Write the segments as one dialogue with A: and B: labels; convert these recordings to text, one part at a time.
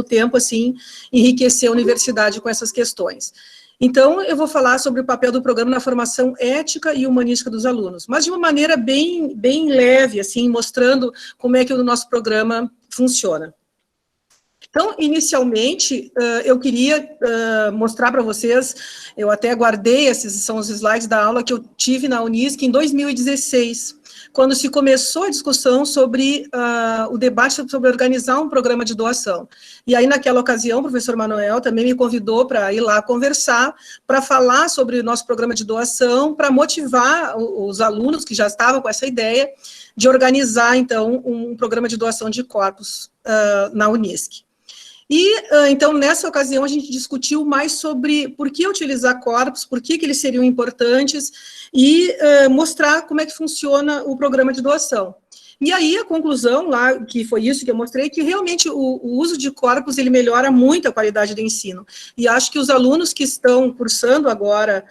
A: tempo, assim, enriquecer a universidade com essas questões. Então, eu vou falar sobre o papel do programa na formação ética e humanística dos alunos, mas de uma maneira bem leve, assim, mostrando como é que o nosso programa funciona. Então, inicialmente, eu queria mostrar para vocês, eu até guardei, esses são os slides da aula que eu tive na Unisc em 2016, quando se começou a discussão sobre o debate sobre organizar um programa de doação. E aí, naquela ocasião, o professor Manuel também me convidou para ir lá conversar, para falar sobre o nosso programa de doação, para motivar os alunos que já estavam com essa ideia de organizar, então, um programa de doação de corpos na Unisc. E, então, nessa ocasião, a gente discutiu mais sobre por que utilizar corpos, por que eles seriam importantes, e mostrar como é que funciona o programa de doação. E aí, a conclusão lá, que foi isso que eu mostrei, que realmente o uso de corpos, ele melhora muito a qualidade do ensino. E acho que os alunos que estão cursando agora,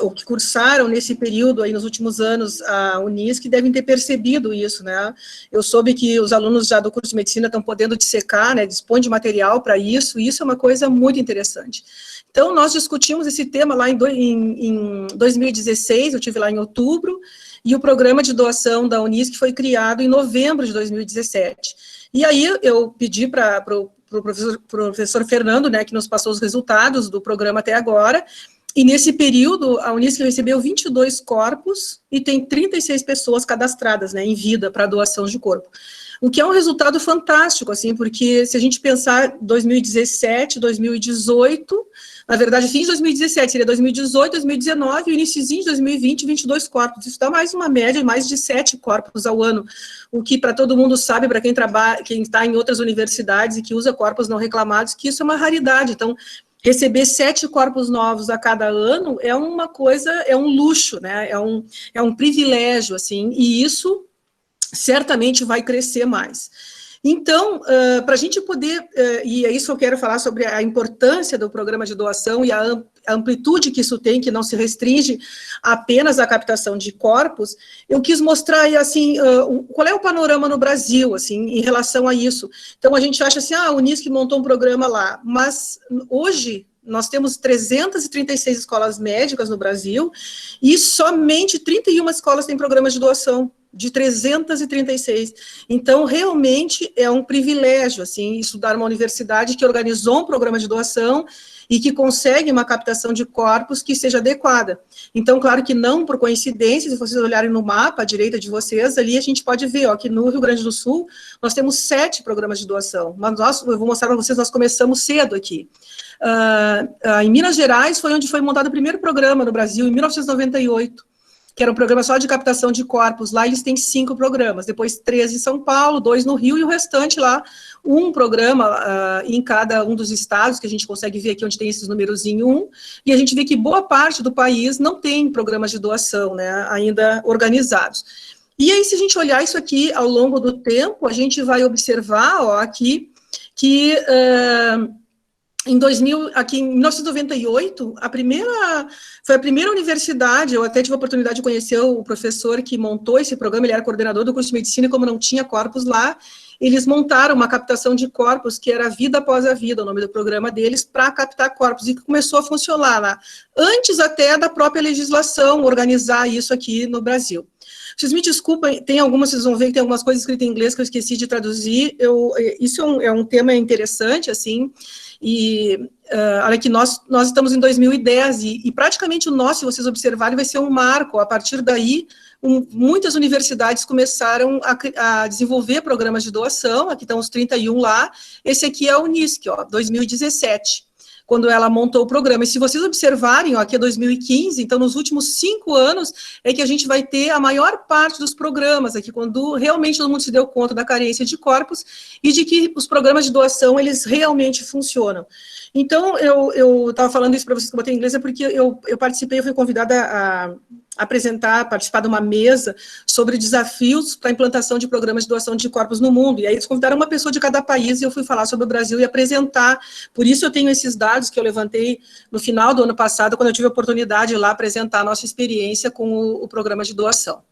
A: ou que cursaram nesse período aí nos últimos anos a Unisc, devem ter percebido isso, né? Eu soube que os alunos já do curso de medicina estão podendo dissecar, né, dispõem de material para isso, e isso é uma coisa muito interessante. Então, nós discutimos esse tema lá em 2016, eu estive lá em outubro, e o programa de doação da Unisc foi criado em novembro de 2017. E aí, eu pedi para o professor Fernando, né, que nos passou os resultados do programa até agora. E nesse período, a Unisc recebeu 22 corpos e tem 36 pessoas cadastradas, né, em vida para doação de corpo. O que é um resultado fantástico, assim, porque se a gente pensar 2017, 2018, na verdade, fim de 2017, seria 2018, 2019, e o iniciozinho de 2020, 22 corpos. Isso dá mais uma média, mais de 7 corpos ao ano, o que, para todo mundo sabe, para quem trabalha, quem está em outras universidades e que usa corpos não reclamados, que isso é uma raridade. Então, receber 7 corpos novos a cada ano é uma coisa, é um luxo, né? É um privilégio, assim, e isso certamente vai crescer mais. Então, para a gente poder, e é isso que eu quero falar sobre a importância do programa de doação e a amplitude que isso tem, que não se restringe apenas à captação de corpos, eu quis mostrar, assim, qual é o panorama no Brasil, assim, em relação a isso. Então, a gente acha assim, a Unisc montou um programa lá, mas hoje nós temos 336 escolas médicas no Brasil e somente 31 escolas têm programas de doação, de 336. Então, realmente, é um privilégio, assim, estudar numa universidade que organizou um programa de doação e que consegue uma captação de corpos que seja adequada. Então, claro que não por coincidência, se vocês olharem no mapa à direita de vocês, ali a gente pode ver, ó, que no Rio Grande do Sul, nós temos 7 programas de doação, mas eu vou mostrar para vocês, nós começamos cedo aqui. Em Minas Gerais foi onde foi montado o primeiro programa no Brasil, em 1998, que era um programa só de captação de corpos. Lá eles têm 5 programas, depois 3 em São Paulo, 2 no Rio, e o restante lá, um programa em cada um dos estados, que a gente consegue ver aqui onde tem esses números em 1, e a gente vê que boa parte do país não tem programas de doação, né, ainda organizados. E aí, se a gente olhar isso aqui ao longo do tempo, a gente vai observar, ó, aqui, que aqui em 1998, foi a primeira universidade, eu até tive a oportunidade de conhecer o professor que montou esse programa, ele era coordenador do curso de medicina, e como não tinha corpos lá, eles montaram uma captação de corpos, que era Vida Após a Vida, o nome do programa deles, para captar corpos, e que começou a funcionar lá, antes até da própria legislação organizar isso aqui no Brasil. Vocês me desculpem, vocês vão ver que tem algumas coisas escritas em inglês que eu esqueci de traduzir, isso é um tema interessante, assim, e olha que nós estamos em 2010, e praticamente o nosso, se vocês observarem, vai ser um marco. A partir daí, muitas universidades começaram a desenvolver programas de doação, aqui estão os 31 lá, esse aqui é a Unisc, ó, 2017, quando ela montou o programa. E se vocês observarem, ó, aqui é 2015, então nos últimos 5 anos é que a gente vai ter a maior parte dos programas aqui, quando realmente todo mundo se deu conta da carência de corpos e de que os programas de doação, eles realmente funcionam. Então, eu estava falando isso para vocês que eu botei em inglês, é porque eu participei, eu fui convidada a participar de uma mesa sobre desafios para a implantação de programas de doação de corpos no mundo, e aí eles convidaram uma pessoa de cada país, e eu fui falar sobre o Brasil e apresentar, por isso eu tenho esses dados que eu levantei no final do ano passado, quando eu tive a oportunidade de lá apresentar a nossa experiência com o programa de doação.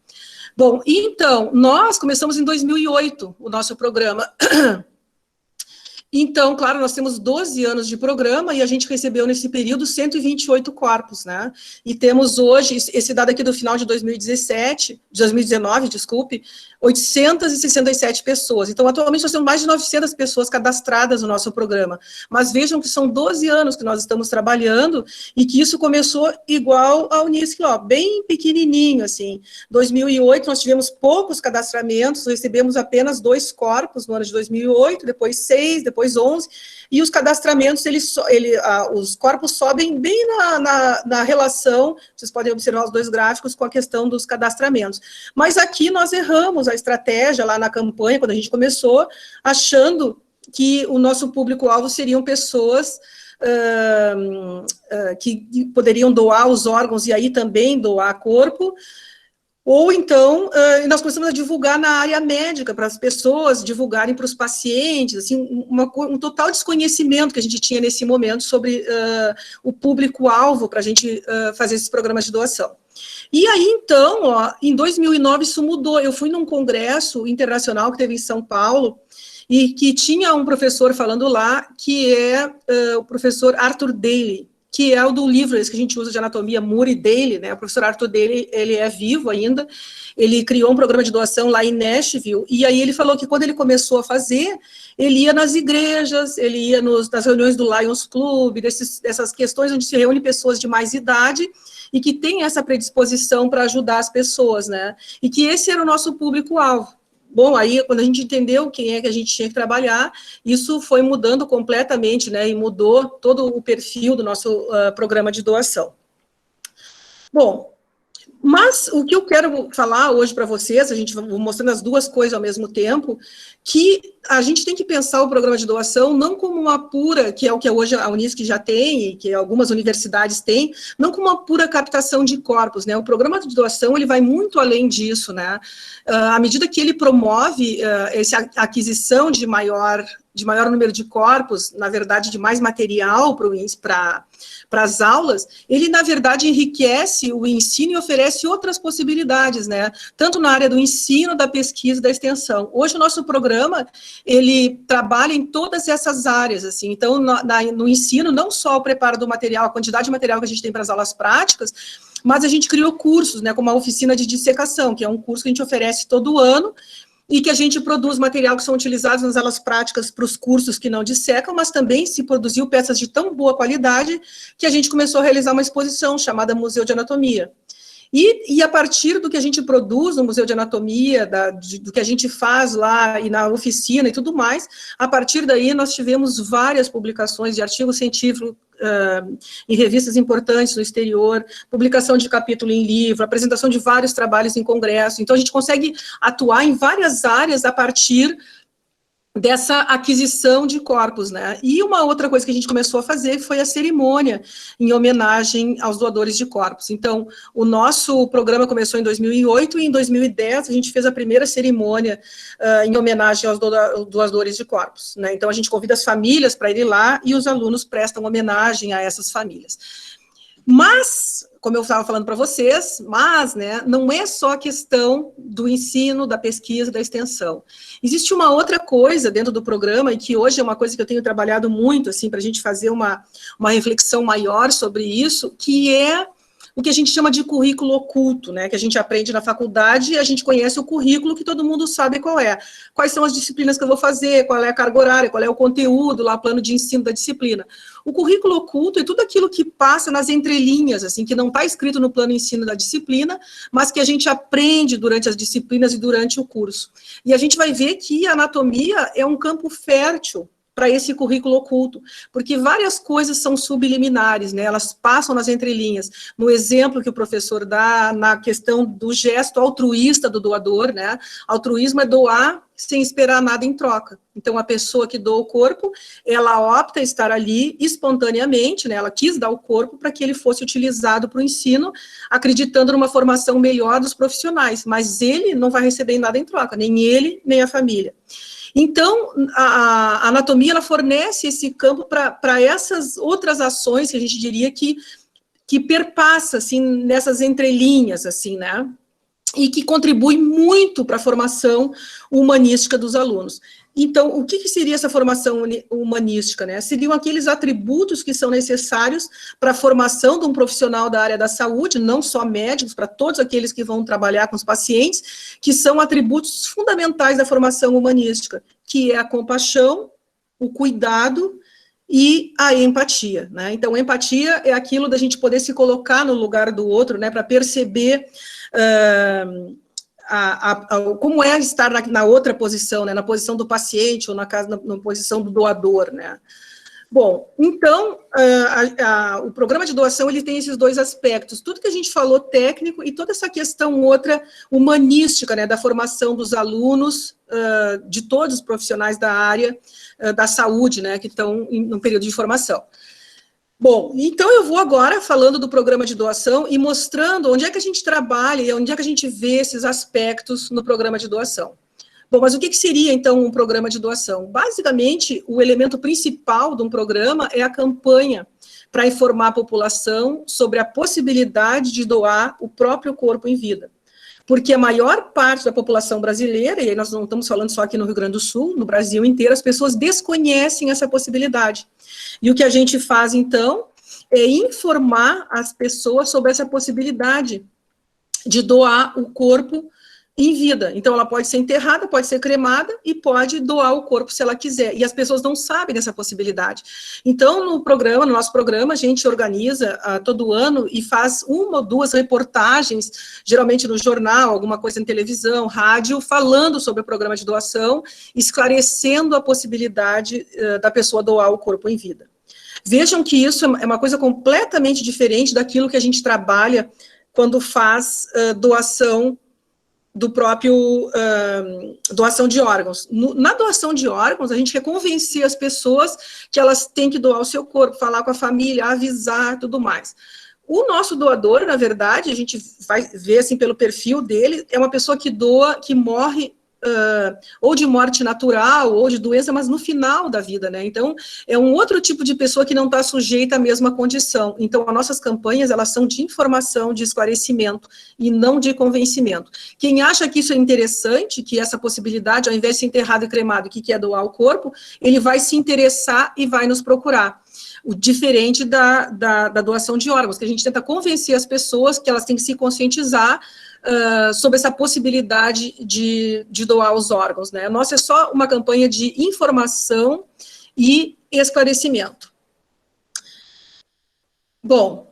A: Bom, então, nós começamos em 2008, o nosso programa. Então, claro, nós temos 12 anos de programa e a gente recebeu nesse período 128 corpos, né? E temos hoje, esse dado aqui do final de 2019, desculpe, 867 pessoas. Então, atualmente, nós temos mais de 900 pessoas cadastradas no nosso programa. Mas vejam que são 12 anos que nós estamos trabalhando e que isso começou igual ao Unisc, ó, bem pequenininho, assim. 2008, nós tivemos poucos cadastramentos, recebemos apenas 2 corpos no ano de 2008, depois 6, depois 11, e os cadastramentos, os corpos sobem bem na relação, vocês podem observar os 2 gráficos com a questão dos cadastramentos. Mas aqui nós erramos a estratégia lá na campanha, quando a gente começou, achando que o nosso público-alvo seriam pessoas que poderiam doar os órgãos e aí também doar corpo. Ou então, nós começamos a divulgar na área médica, para as pessoas divulgarem para os pacientes, assim, um total desconhecimento que a gente tinha nesse momento sobre o público-alvo para a gente fazer esses programas de doação. E aí, então, ó, em 2009 isso mudou. Eu fui num congresso internacional que teve em São Paulo, e que tinha um professor falando lá, que é o professor Arthur Daly, que é o do livro esse que a gente usa de anatomia, Moore e Daly, né? O professor Arthur Daly, ele é vivo ainda, ele criou um programa de doação lá em Nashville, e aí ele falou que quando ele começou a fazer, ele ia nas igrejas, ele ia nas reuniões do Lions Club, dessas questões onde se reúne pessoas de mais idade, e que tem essa predisposição para ajudar as pessoas, né? E que esse era o nosso público-alvo. Bom, aí, quando a gente entendeu quem é que a gente tinha que trabalhar, isso foi mudando completamente, né, e mudou todo o perfil do nosso programa de doação. Bom, mas o que eu quero falar hoje para vocês, a gente vai mostrando as duas coisas ao mesmo tempo, que a gente tem que pensar o programa de doação não como uma pura, que é o que hoje a Unisc já tem, e que algumas universidades têm, não como uma pura captação de corpos, né? O programa de doação, ele vai muito além disso, né? À medida que ele promove essa aquisição de maior número de corpos, na verdade, de mais material para as aulas, ele, na verdade, enriquece o ensino e oferece outras possibilidades, né? Tanto na área do ensino, da pesquisa e da extensão. Hoje, o nosso programa, ele trabalha em todas essas áreas, assim. Então, no ensino, não só o preparo do material, a quantidade de material que a gente tem para as aulas práticas, mas a gente criou cursos, né, como a oficina de dissecação, que é um curso que a gente oferece todo ano, e que a gente produz material que são utilizados nas aulas práticas para os cursos que não dissecam, mas também se produziu peças de tão boa qualidade que a gente começou a realizar uma exposição chamada Museu de Anatomia. E a partir do que a gente produz no Museu de Anatomia, do que a gente faz lá e na oficina e tudo mais, a partir daí nós tivemos várias publicações de artigos científicos em revistas importantes no exterior, publicação de capítulo em livro, apresentação de vários trabalhos em congresso. Então, a gente consegue atuar em várias áreas a partir dessa aquisição de corpos, né? E uma outra coisa que a gente começou a fazer foi a cerimônia em homenagem aos doadores de corpos. Então, o nosso programa começou em 2008 e em 2010 a gente fez a primeira cerimônia em homenagem aos doadores de corpos, né? Então, a gente convida as famílias para ir lá e os alunos prestam homenagem a essas famílias. Mas, como eu estava falando para vocês, né, não é só a questão do ensino, da pesquisa, da extensão. Existe uma outra coisa dentro do programa, e que hoje é uma coisa que eu tenho trabalhado muito, assim, para a gente fazer uma reflexão maior sobre isso, que é o que a gente chama de currículo oculto, né, que a gente aprende na faculdade e a gente conhece o currículo que todo mundo sabe qual é. Quais são as disciplinas que eu vou fazer, qual é a carga horária, qual é o conteúdo, lá, plano de ensino da disciplina. O currículo oculto é tudo aquilo que passa nas entrelinhas, assim, que não está escrito no plano de ensino da disciplina, mas que a gente aprende durante as disciplinas e durante o curso. E a gente vai ver que a anatomia é um campo fértil para esse currículo oculto, porque várias coisas são subliminares, né? Elas passam nas entrelinhas. No exemplo que o professor dá, na questão do gesto altruísta do doador, né? Altruísmo é doar sem esperar nada em troca. Então, a pessoa que doa o corpo, ela opta estar ali espontaneamente, né? Ela quis dar o corpo para que ele fosse utilizado para o ensino, acreditando numa formação melhor dos profissionais, mas ele não vai receber nada em troca, nem ele, nem a família. Então, a anatomia, ela fornece esse campo para essas outras ações que a gente diria que perpassa, assim, nessas entrelinhas, assim, né? E que contribui muito para a formação humanística dos alunos. Então, o que seria essa formação humanística, né? Seriam aqueles atributos que são necessários para a formação de um profissional da área da saúde, não só médicos, para todos aqueles que vão trabalhar com os pacientes, que são atributos fundamentais da formação humanística, que é a compaixão, o cuidado e a empatia, né? Então, empatia é aquilo da gente poder se colocar no lugar do outro, né, para perceber como é estar na outra posição, né, na posição do paciente ou na posição do doador, né. Bom, então, o programa de doação, ele tem esses dois aspectos, tudo que a gente falou técnico e toda essa questão outra humanística, né, da formação dos alunos, de todos os profissionais da área da saúde, né, que estão no período de formação. Bom, então eu vou agora falando do programa de doação e mostrando onde é que a gente trabalha e onde é que a gente vê esses aspectos no programa de doação. Bom, mas o que seria, então, um programa de doação? Basicamente, o elemento principal de um programa é a campanha para informar a população sobre a possibilidade de doar o próprio corpo em vida. Porque a maior parte da população brasileira, e aí nós não estamos falando só aqui no Rio Grande do Sul, no Brasil inteiro, as pessoas desconhecem essa possibilidade. E o que a gente faz, então, é informar as pessoas sobre essa possibilidade de doar o corpo em vida. Então, ela pode ser enterrada, pode ser cremada e pode doar o corpo se ela quiser. E as pessoas não sabem dessa possibilidade. Então, no nosso programa, a gente organiza todo ano e faz 1 ou 2 reportagens, geralmente no jornal, alguma coisa em televisão, rádio, falando sobre o programa de doação, esclarecendo a possibilidade da pessoa doar o corpo em vida. Vejam que isso é uma coisa completamente diferente daquilo que a gente trabalha quando faz doação do próprio doação de órgãos. Na doação de órgãos, a gente quer convencer as pessoas que elas têm que doar o seu corpo, falar com a família, avisar, tudo mais. O nosso doador, na verdade, a gente vai ver assim pelo perfil dele, é uma pessoa que doa, que morre ou de morte natural, ou de doença, mas no final da vida, né? Então, é um outro tipo de pessoa que não está sujeita à mesma condição. Então, as nossas campanhas, elas são de informação, de esclarecimento, e não de convencimento. Quem acha que isso é interessante, que essa possibilidade, ao invés de ser enterrado e cremado, que quer doar o corpo, ele vai se interessar e vai nos procurar. O diferente da doação de órgãos, que a gente tenta convencer as pessoas que elas têm que se conscientizar sobre essa possibilidade de doar os órgãos, né? A nossa é só uma campanha de informação e esclarecimento. Bom,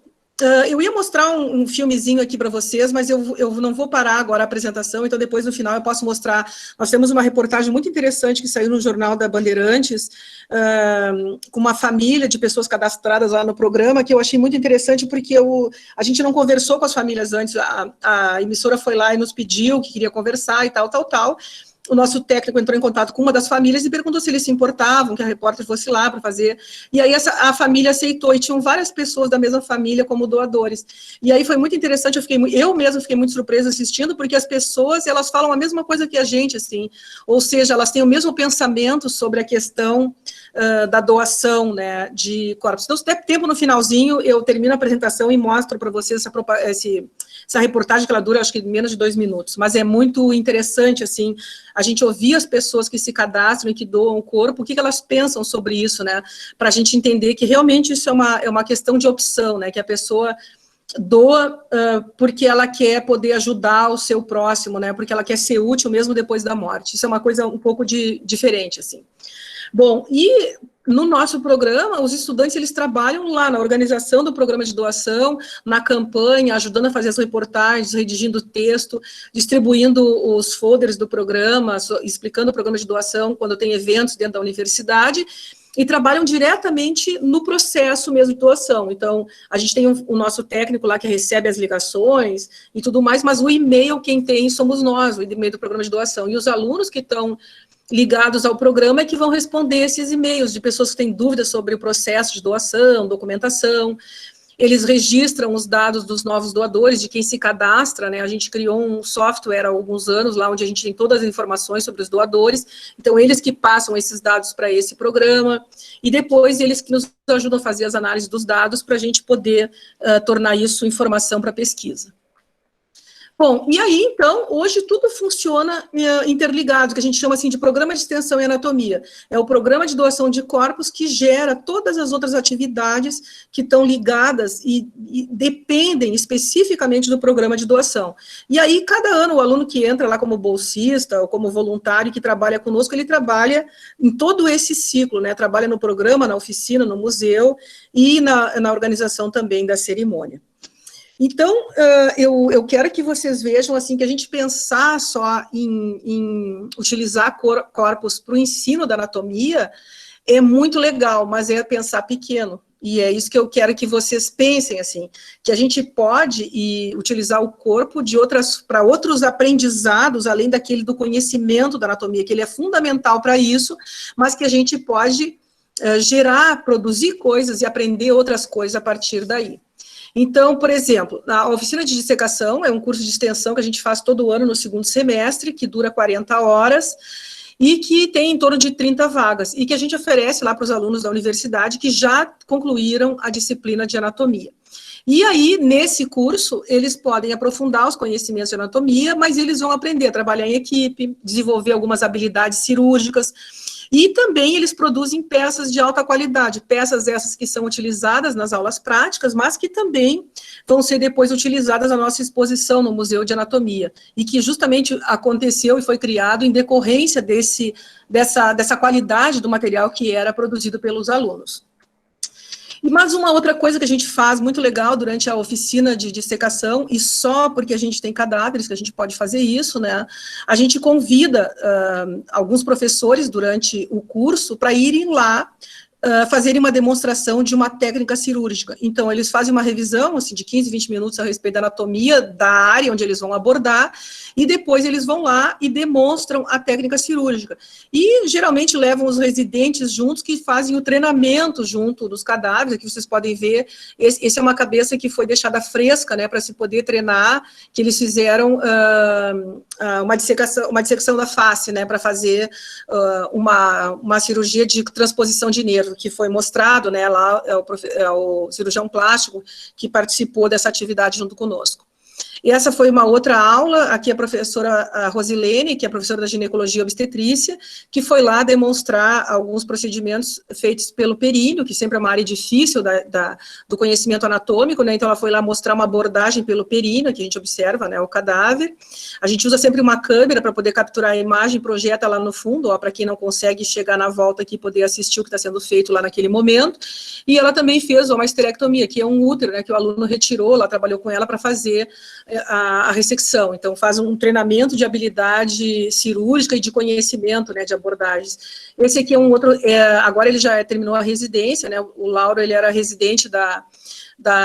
A: eu ia mostrar um filmezinho aqui para vocês, mas eu não vou parar agora a apresentação, então depois no final eu posso mostrar. Nós temos uma reportagem muito interessante que saiu no Jornal da Bandeirantes, com uma família de pessoas cadastradas lá no programa, que eu achei muito interessante, porque a gente não conversou com as famílias antes, a emissora foi lá e nos pediu que queria conversar e tal. O nosso técnico entrou em contato com uma das famílias e perguntou se eles se importavam, que a repórter fosse lá para fazer, e aí a família aceitou, e tinham várias pessoas da mesma família como doadores, e aí foi muito interessante, eu mesma fiquei muito surpresa assistindo, porque as pessoas, elas falam a mesma coisa que a gente, assim, ou seja, elas têm o mesmo pensamento sobre a questão da doação, né, de corpos. Então, se der tempo no finalzinho, eu termino a apresentação e mostro para vocês essa reportagem, que ela dura, acho que menos de 2 minutos, mas é muito interessante, assim, a gente ouvir as pessoas que se cadastram e que doam o corpo, o que elas pensam sobre isso, né, para a gente entender que realmente isso é uma questão de opção, né, que a pessoa doa porque ela quer poder ajudar o seu próximo, né, porque ela quer ser útil mesmo depois da morte. Isso é uma coisa um pouco diferente, assim. Bom, e no nosso programa, os estudantes, eles trabalham lá na organização do programa de doação, na campanha, ajudando a fazer as reportagens, redigindo o texto, distribuindo os folders do programa, explicando o programa de doação quando tem eventos dentro da universidade, e trabalham diretamente no processo mesmo de doação. Então, a gente tem o nosso técnico lá que recebe as ligações e tudo mais, mas o e-mail quem tem somos nós, o e-mail do programa de doação. E os alunos que estão ligados ao programa é que vão responder esses e-mails de pessoas que têm dúvidas sobre o processo de doação, documentação. Eles registram os dados dos novos doadores, de quem se cadastra, né? A gente criou um software há alguns anos, lá onde a gente tem todas as informações sobre os doadores, então eles que passam esses dados para esse programa, e depois eles que nos ajudam a fazer as análises dos dados para a gente poder tornar isso informação para pesquisa. Bom, e aí, então, hoje tudo funciona interligado, que a gente chama assim de programa de extensão e anatomia. É o programa de doação de corpos que gera todas as outras atividades que estão ligadas e dependem especificamente do programa de doação. E aí, cada ano, o aluno que entra lá como bolsista ou como voluntário que trabalha conosco, ele trabalha em todo esse ciclo, né? Trabalha no programa, na oficina, no museu e na organização também da cerimônia. Então, eu quero que vocês vejam, assim, que a gente pensar só em utilizar corpos para o ensino da anatomia é muito legal, mas é pensar pequeno. E é isso que eu quero que vocês pensem, assim, que a gente pode utilizar o corpo para outros aprendizados, além daquele do conhecimento da anatomia, que ele é fundamental para isso, mas que a gente pode gerar, produzir coisas e aprender outras coisas a partir daí. Então, por exemplo, a oficina de dissecação é um curso de extensão que a gente faz todo ano no segundo semestre, que dura 40 horas, e que tem em torno de 30 vagas, e que a gente oferece lá para os alunos da universidade que já concluíram a disciplina de anatomia. E aí, nesse curso, eles podem aprofundar os conhecimentos de anatomia, mas eles vão aprender a trabalhar em equipe, desenvolver algumas habilidades cirúrgicas, e também eles produzem peças de alta qualidade, peças essas que são utilizadas nas aulas práticas, mas que também vão ser depois utilizadas na nossa exposição no Museu de Anatomia, e que justamente aconteceu e foi criado em decorrência dessa qualidade do material que era produzido pelos alunos. E mais uma outra coisa que a gente faz muito legal durante a oficina de dissecação, e só porque a gente tem cadáveres que a gente pode fazer isso, né? A gente convida alguns professores durante o curso para irem lá fazerem uma demonstração de uma técnica cirúrgica. Então, eles fazem uma revisão, assim, de 15, 20 minutos a respeito da anatomia da área onde eles vão abordar, e depois eles vão lá e demonstram a técnica cirúrgica. E, geralmente, levam os residentes juntos, que fazem o treinamento junto dos cadáveres. Aqui vocês podem ver, esse é uma cabeça que foi deixada fresca, né, para se poder treinar, que eles fizeram uma dissecção da face, né, para fazer uma cirurgia de transposição de nervo, que foi mostrado, né, lá é o cirurgião plástico que participou dessa atividade junto conosco. E essa foi uma outra aula, aqui a professora Rosilene, que é professora da ginecologia e obstetrícia, que foi lá demonstrar alguns procedimentos feitos pelo períneo, que sempre é uma área difícil do conhecimento anatômico, né, então ela foi lá mostrar uma abordagem pelo períneo, que a gente observa, né, o cadáver. A gente usa sempre uma câmera para poder capturar a imagem, projeta lá no fundo, para quem não consegue chegar na volta aqui, poder assistir o que está sendo feito lá naquele momento. E ela também fez uma esterectomia, que é um útero, né, que o aluno retirou, lá trabalhou com ela para fazer a ressecção. Então, faz um treinamento de habilidade cirúrgica e de conhecimento, né, de abordagens. Esse aqui é um outro, agora ele já terminou a residência, né, o Lauro, ele era residente da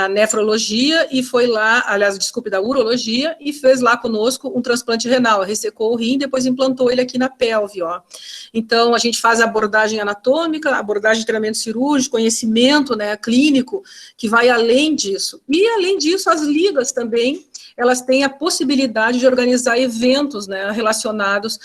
A: nefrologia e foi lá, aliás, desculpe, da urologia, e fez lá conosco um transplante renal, ressecou o rim, depois implantou ele aqui na pelve, ó. Então, a gente faz a abordagem anatômica, abordagem de treinamento cirúrgico, conhecimento, né, clínico, que vai além disso. E, além disso, as ligas também, elas têm a possibilidade de organizar eventos, né, relacionados,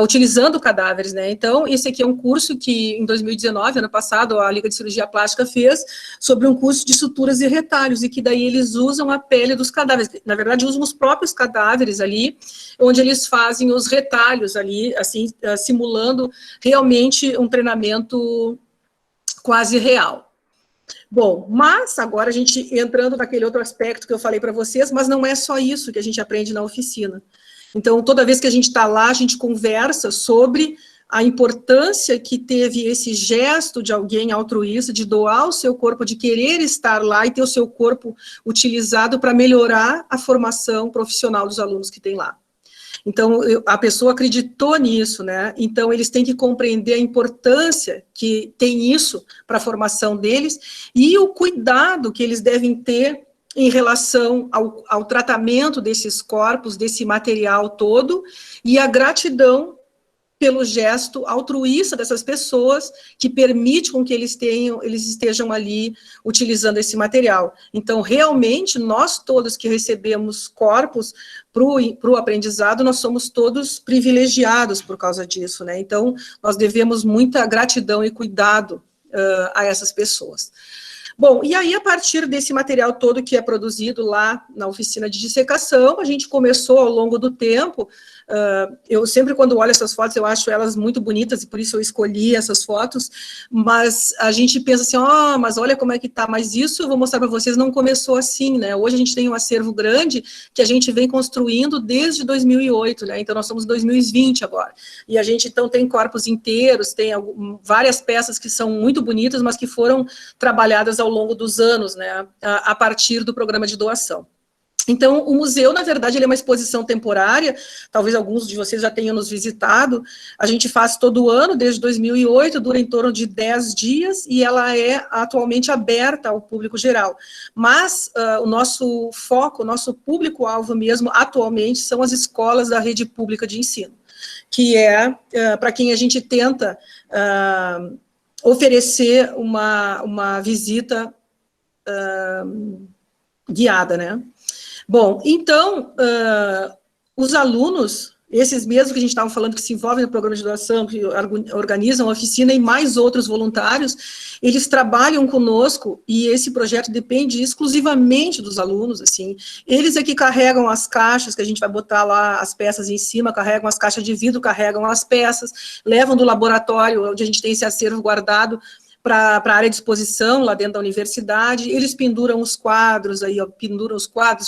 A: utilizando cadáveres, né. Então, esse aqui é um curso que, em 2019, ano passado, a Liga de Cirurgia Plástica fez, sobre um curso de suturas e retalhos, e que daí eles usam a pele dos cadáveres, na verdade, usam os próprios cadáveres ali, onde eles fazem os retalhos ali, assim, simulando realmente um treinamento quase real. Bom, mas agora a gente entrando naquele outro aspecto que eu falei para vocês, mas não é só isso que a gente aprende na oficina. Então, toda vez que a gente está lá, a gente conversa sobre a importância que teve esse gesto de alguém altruísta, de doar o seu corpo, de querer estar lá e ter o seu corpo utilizado para melhorar a formação profissional dos alunos que tem lá. Então, a pessoa acreditou nisso, né? Então, eles têm que compreender a importância que tem isso para a formação deles e o cuidado que eles devem ter em relação ao tratamento desses corpos, desse material todo, e a gratidão pelo gesto altruísta dessas pessoas que permite com que eles estejam ali utilizando esse material. Então, realmente, nós todos que recebemos corpos para o aprendizado, nós somos todos privilegiados por causa disso, né? Então, nós devemos muita gratidão e cuidado a essas pessoas. Bom, e aí, a partir desse material todo que é produzido lá na oficina de dissecação, a gente começou ao longo do tempo, eu sempre, quando olho essas fotos, eu acho elas muito bonitas, e por isso eu escolhi essas fotos, mas a gente pensa assim, mas olha como é que tá, mas isso eu vou mostrar para vocês, não começou assim, né, hoje a gente tem um acervo grande que a gente vem construindo desde 2008, né, então nós estamos em 2020 agora, e a gente, então, tem corpos inteiros, tem várias peças que são muito bonitas, mas que foram trabalhadas ao longo dos anos, né, a partir do programa de doação. Então, o museu, na verdade, ele é uma exposição temporária, talvez alguns de vocês já tenham nos visitado, a gente faz todo ano, desde 2008, dura em torno de 10 dias, e ela é atualmente aberta ao público geral. Mas o nosso foco, o nosso público-alvo mesmo, atualmente, são as escolas da rede pública de ensino, que é para quem a gente tenta oferecer uma visita guiada, né? Bom, então, os alunos, esses mesmos que a gente estava falando, que se envolvem no programa de doação, que organizam a oficina, e mais outros voluntários, eles trabalham conosco, e esse projeto depende exclusivamente dos alunos, assim, eles é que carregam as caixas, que a gente vai botar lá as peças em cima, carregam as caixas de vidro, carregam as peças, levam do laboratório, onde a gente tem esse acervo guardado, para a área de exposição, lá dentro da universidade, eles penduram os quadros,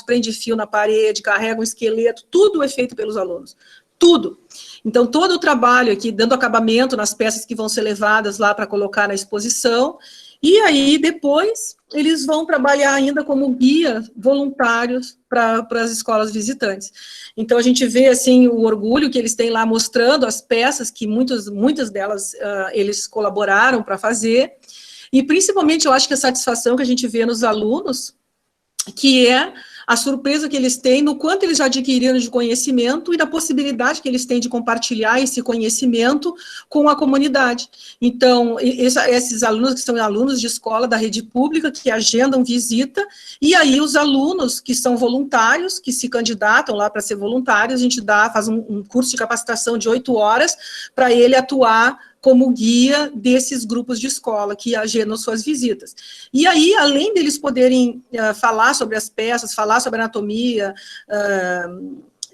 A: prende fio na parede, carregam o esqueleto, tudo é feito pelos alunos, tudo. Então, todo o trabalho aqui, dando acabamento nas peças que vão ser levadas lá para colocar na exposição, e aí, depois, eles vão trabalhar ainda como guia voluntários para as escolas visitantes. Então, a gente vê, assim, o orgulho que eles têm lá mostrando as peças, que muitas delas eles colaboraram para fazer, e principalmente, eu acho que a satisfação que a gente vê nos alunos, que é a surpresa que eles têm no quanto eles já adquiriram de conhecimento e da possibilidade que eles têm de compartilhar esse conhecimento com a comunidade. Então, esses alunos que são alunos de escola da rede pública, que agendam visita, e aí os alunos que são voluntários, que se candidatam lá para ser voluntários, a gente faz um curso de capacitação de 8 horas para ele atuar como guia desses grupos de escola que agendam suas visitas. E aí, além deles poderem falar sobre as peças, falar sobre anatomia,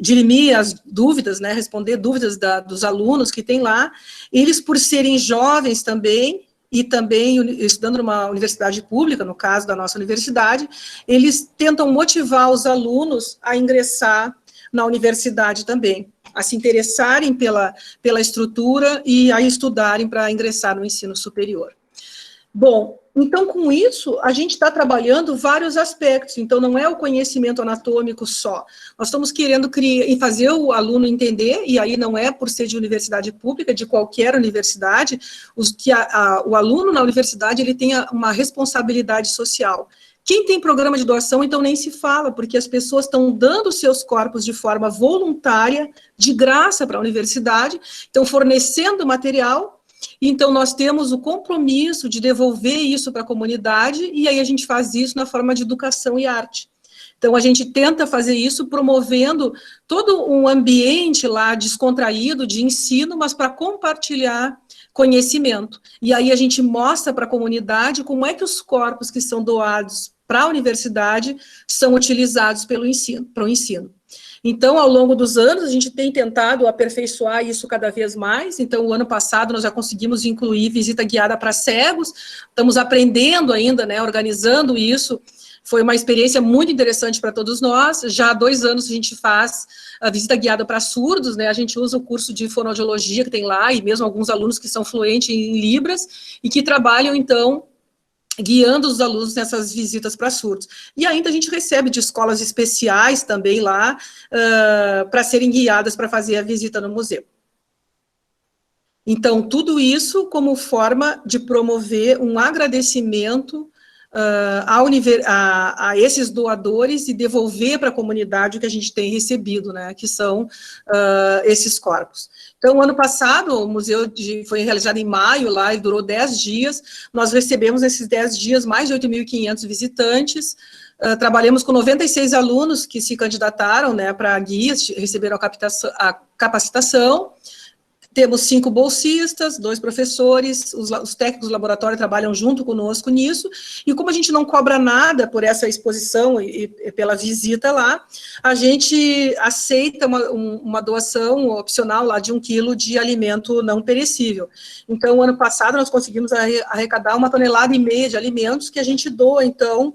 A: dirimir as dúvidas, né, responder dúvidas dos alunos que tem lá, eles, por serem jovens também, e também estudando numa universidade pública, no caso da nossa universidade, eles tentam motivar os alunos a ingressar na universidade também, a se interessarem pela estrutura e a estudarem para ingressar no ensino superior. Bom, então, com isso, a gente está trabalhando vários aspectos, então não é o conhecimento anatômico só, nós estamos querendo fazer o aluno entender, e aí não é por ser de universidade pública, de qualquer universidade, o aluno na universidade, ele tem uma responsabilidade social. Quem tem programa de doação, então, nem se fala, porque as pessoas estão dando seus corpos de forma voluntária, de graça para a universidade, estão fornecendo material, então nós temos o compromisso de devolver isso para a comunidade, e aí a gente faz isso na forma de educação e arte. Então, a gente tenta fazer isso promovendo todo um ambiente lá descontraído de ensino, mas para compartilhar conhecimento. E aí a gente mostra para a comunidade como é que os corpos que são doados para a universidade são utilizados para o ensino. Então, ao longo dos anos, a gente tem tentado aperfeiçoar isso cada vez mais. Então, o ano passado, nós já conseguimos incluir visita guiada para cegos, estamos aprendendo ainda, né, organizando isso. Foi uma experiência muito interessante para todos nós. Já há 2 anos a gente faz a visita guiada para surdos, né? A gente usa o curso de fonoaudiologia que tem lá, e mesmo alguns alunos que são fluentes em Libras, e que trabalham, então, guiando os alunos nessas visitas para surdos. E ainda a gente recebe de escolas especiais também lá, para serem guiadas para fazer a visita no museu. Então, tudo isso como forma de promover um agradecimento a esses doadores e devolver para a comunidade o que a gente tem recebido, né, que são esses corpos. Então, ano passado, o museu foi realizado em maio, lá, e durou 10 dias, nós recebemos nesses 10 dias mais de 8.500 visitantes, trabalhamos com 96 alunos que se candidataram, né, para guias, receberam a capacitação, Temos 5 bolsistas, 2 professores, os técnicos do laboratório trabalham junto conosco nisso, e como a gente não cobra nada por essa exposição e pela visita lá, a gente aceita uma doação opcional lá de 1 quilo de alimento não perecível. Então, ano passado, nós conseguimos arrecadar 1,5 toneladas de alimentos que a gente doa, então,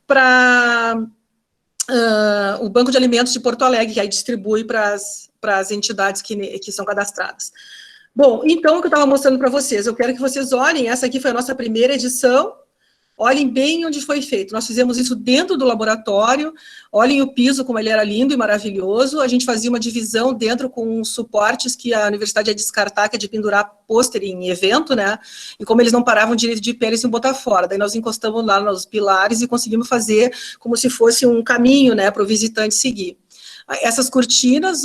A: para o Banco de Alimentos de Porto Alegre, que aí distribui para as entidades que são cadastradas. Bom, então, o que eu estava mostrando para vocês, eu quero que vocês olhem, essa aqui foi a nossa primeira edição, olhem bem onde foi feito. Nós fizemos isso dentro do laboratório, olhem o piso como ele era lindo e maravilhoso, a gente fazia uma divisão dentro com suportes que a universidade ia descartar, que é de pendurar pôster em evento, né, e como eles não paravam direito de pé, eles iam botar fora, daí nós encostamos lá nos pilares e conseguimos fazer como se fosse um caminho, né, para o visitante seguir. Essas cortinas,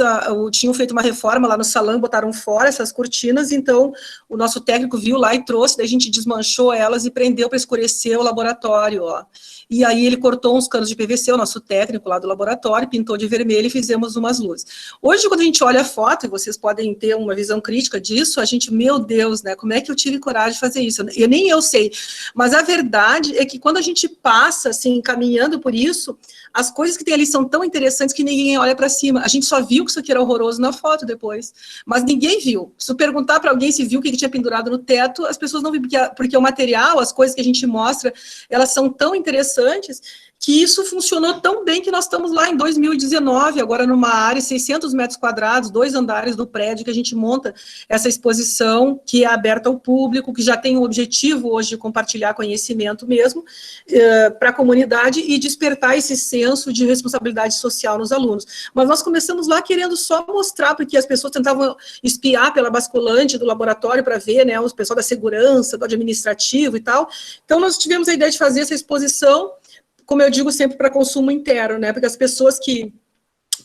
A: tinham feito uma reforma lá no salão, botaram fora essas cortinas, então o nosso técnico viu lá e trouxe, daí a gente desmanchou elas e prendeu para escurecer o laboratório, ó. E aí ele cortou uns canos de PVC, o nosso técnico lá do laboratório, pintou de vermelho e fizemos umas luzes. Hoje, quando a gente olha a foto, e vocês podem ter uma visão crítica disso, a gente, meu Deus, né, como é que eu tive coragem de fazer isso? Nem eu sei, mas a verdade é que quando a gente passa, assim, caminhando por isso, as coisas que tem ali são tão interessantes que ninguém olha para cima. A gente só viu que isso aqui era horroroso na foto depois, mas ninguém viu. Se eu perguntar para alguém se viu o que tinha pendurado no teto, as pessoas não viram, porque o material, as coisas que a gente mostra, elas são tão interessantes que isso funcionou tão bem que nós estamos lá em 2019, agora numa área de 600 metros quadrados, 2 andares do prédio, que a gente monta essa exposição, que é aberta ao público, que já tem o objetivo hoje de compartilhar conhecimento mesmo, para a comunidade e despertar esse senso de responsabilidade social nos alunos. Mas nós começamos lá querendo só mostrar, porque as pessoas tentavam espiar pela basculante do laboratório para ver, né, os pessoal da segurança, do administrativo e tal. Então, nós tivemos a ideia de fazer essa exposição, como eu digo sempre, para consumo interno, né, porque as pessoas que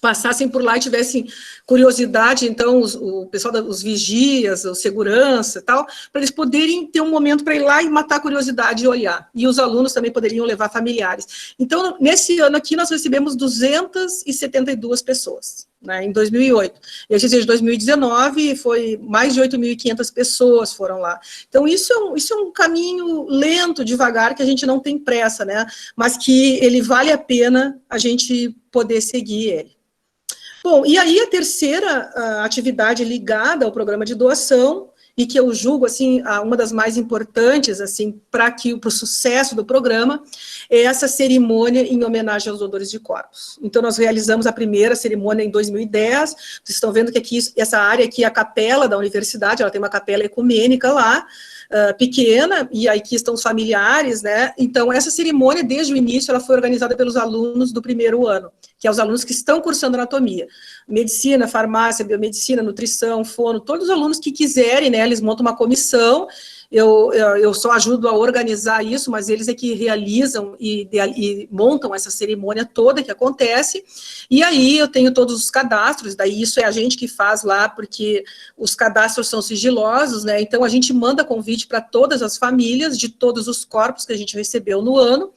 A: passassem por lá e tivessem curiosidade, então, o pessoal, os vigias, os segurança e tal, para eles poderem ter um momento para ir lá e matar a curiosidade e olhar. E os alunos também poderiam levar familiares. Então, nesse ano aqui, nós recebemos 272 pessoas, né, em 2008. Eu disse, de 2019, foi mais de 8.500 pessoas foram lá. Então, isso é um caminho lento, devagar, que a gente não tem pressa, né, mas que ele vale a pena a gente poder seguir ele. Bom, e aí a terceira atividade ligada ao programa de doação, e que eu julgo, assim, uma das mais importantes, assim, para o sucesso do programa, é essa cerimônia em homenagem aos doadores de corpos. Então, nós realizamos a primeira cerimônia em 2010, vocês estão vendo que aqui, essa área aqui é a capela da universidade, ela tem uma capela ecumênica lá, pequena, e aqui estão os familiares, né, então essa cerimônia, desde o início, ela foi organizada pelos alunos do primeiro ano, que é os alunos que estão cursando anatomia, medicina, farmácia, biomedicina, nutrição, fono, todos os alunos que quiserem, né, eles montam uma comissão, eu só ajudo a organizar isso, mas eles é que realizam e montam essa cerimônia toda que acontece, e aí eu tenho todos os cadastros, daí isso é a gente que faz lá, porque os cadastros são sigilosos, né, então a gente manda convite para todas as famílias, de todos os corpos que a gente recebeu no ano,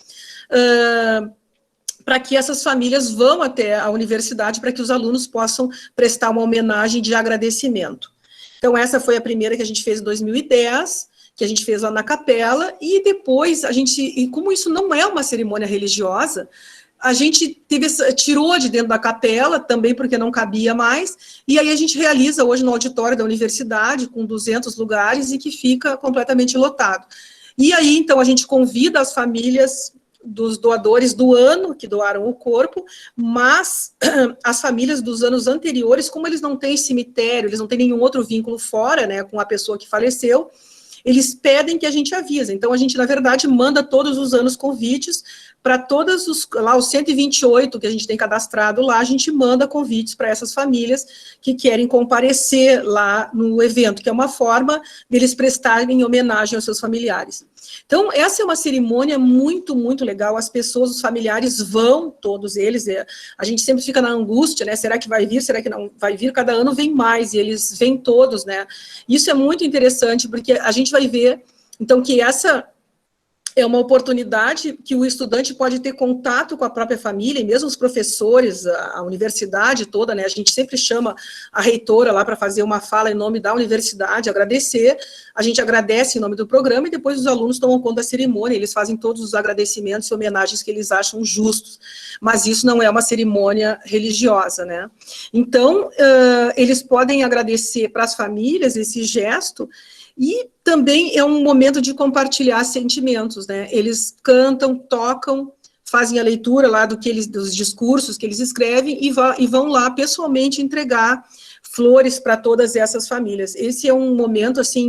A: para que essas famílias vão até a universidade, para que os alunos possam prestar uma homenagem de agradecimento. Então, essa foi a primeira que a gente fez em 2010, que a gente fez lá na capela, e depois, e como isso não é uma cerimônia religiosa, a gente tirou de dentro da capela, também porque não cabia mais, e aí a gente realiza hoje no auditório da universidade, com 200 lugares, e que fica completamente lotado. E aí, então, a gente convida as famílias dos doadores do ano, que doaram o corpo, mas as famílias dos anos anteriores, como eles não têm cemitério, eles não têm nenhum outro vínculo fora, né, com a pessoa que faleceu, eles pedem que a gente avise. Então, a gente, na verdade, manda todos os anos convites para todos os 128 que a gente tem cadastrado lá, a gente manda convites para essas famílias que querem comparecer lá no evento, que é uma forma deles prestarem homenagem aos seus familiares. Então, essa é uma cerimônia muito, muito legal, as pessoas, os familiares vão, todos eles, a gente sempre fica na angústia, né, será que vai vir, será que não vai vir, cada ano vem mais, e eles vêm todos, né, isso é muito interessante, porque a gente vai ver, então, que é uma oportunidade que o estudante pode ter contato com a própria família, e mesmo os professores, a universidade toda, né, a gente sempre chama a reitora lá para fazer uma fala em nome da universidade, agradecer, a gente agradece em nome do programa, e depois os alunos tomam conta da cerimônia, eles fazem todos os agradecimentos e homenagens que eles acham justos, mas isso não é uma cerimônia religiosa, né. Então, eles podem agradecer para as famílias esse gesto, e também é um momento de compartilhar sentimentos, né? Eles cantam, tocam, fazem a leitura lá dos discursos que eles escrevem e vão lá pessoalmente entregar flores para todas essas famílias. Esse é um momento, assim,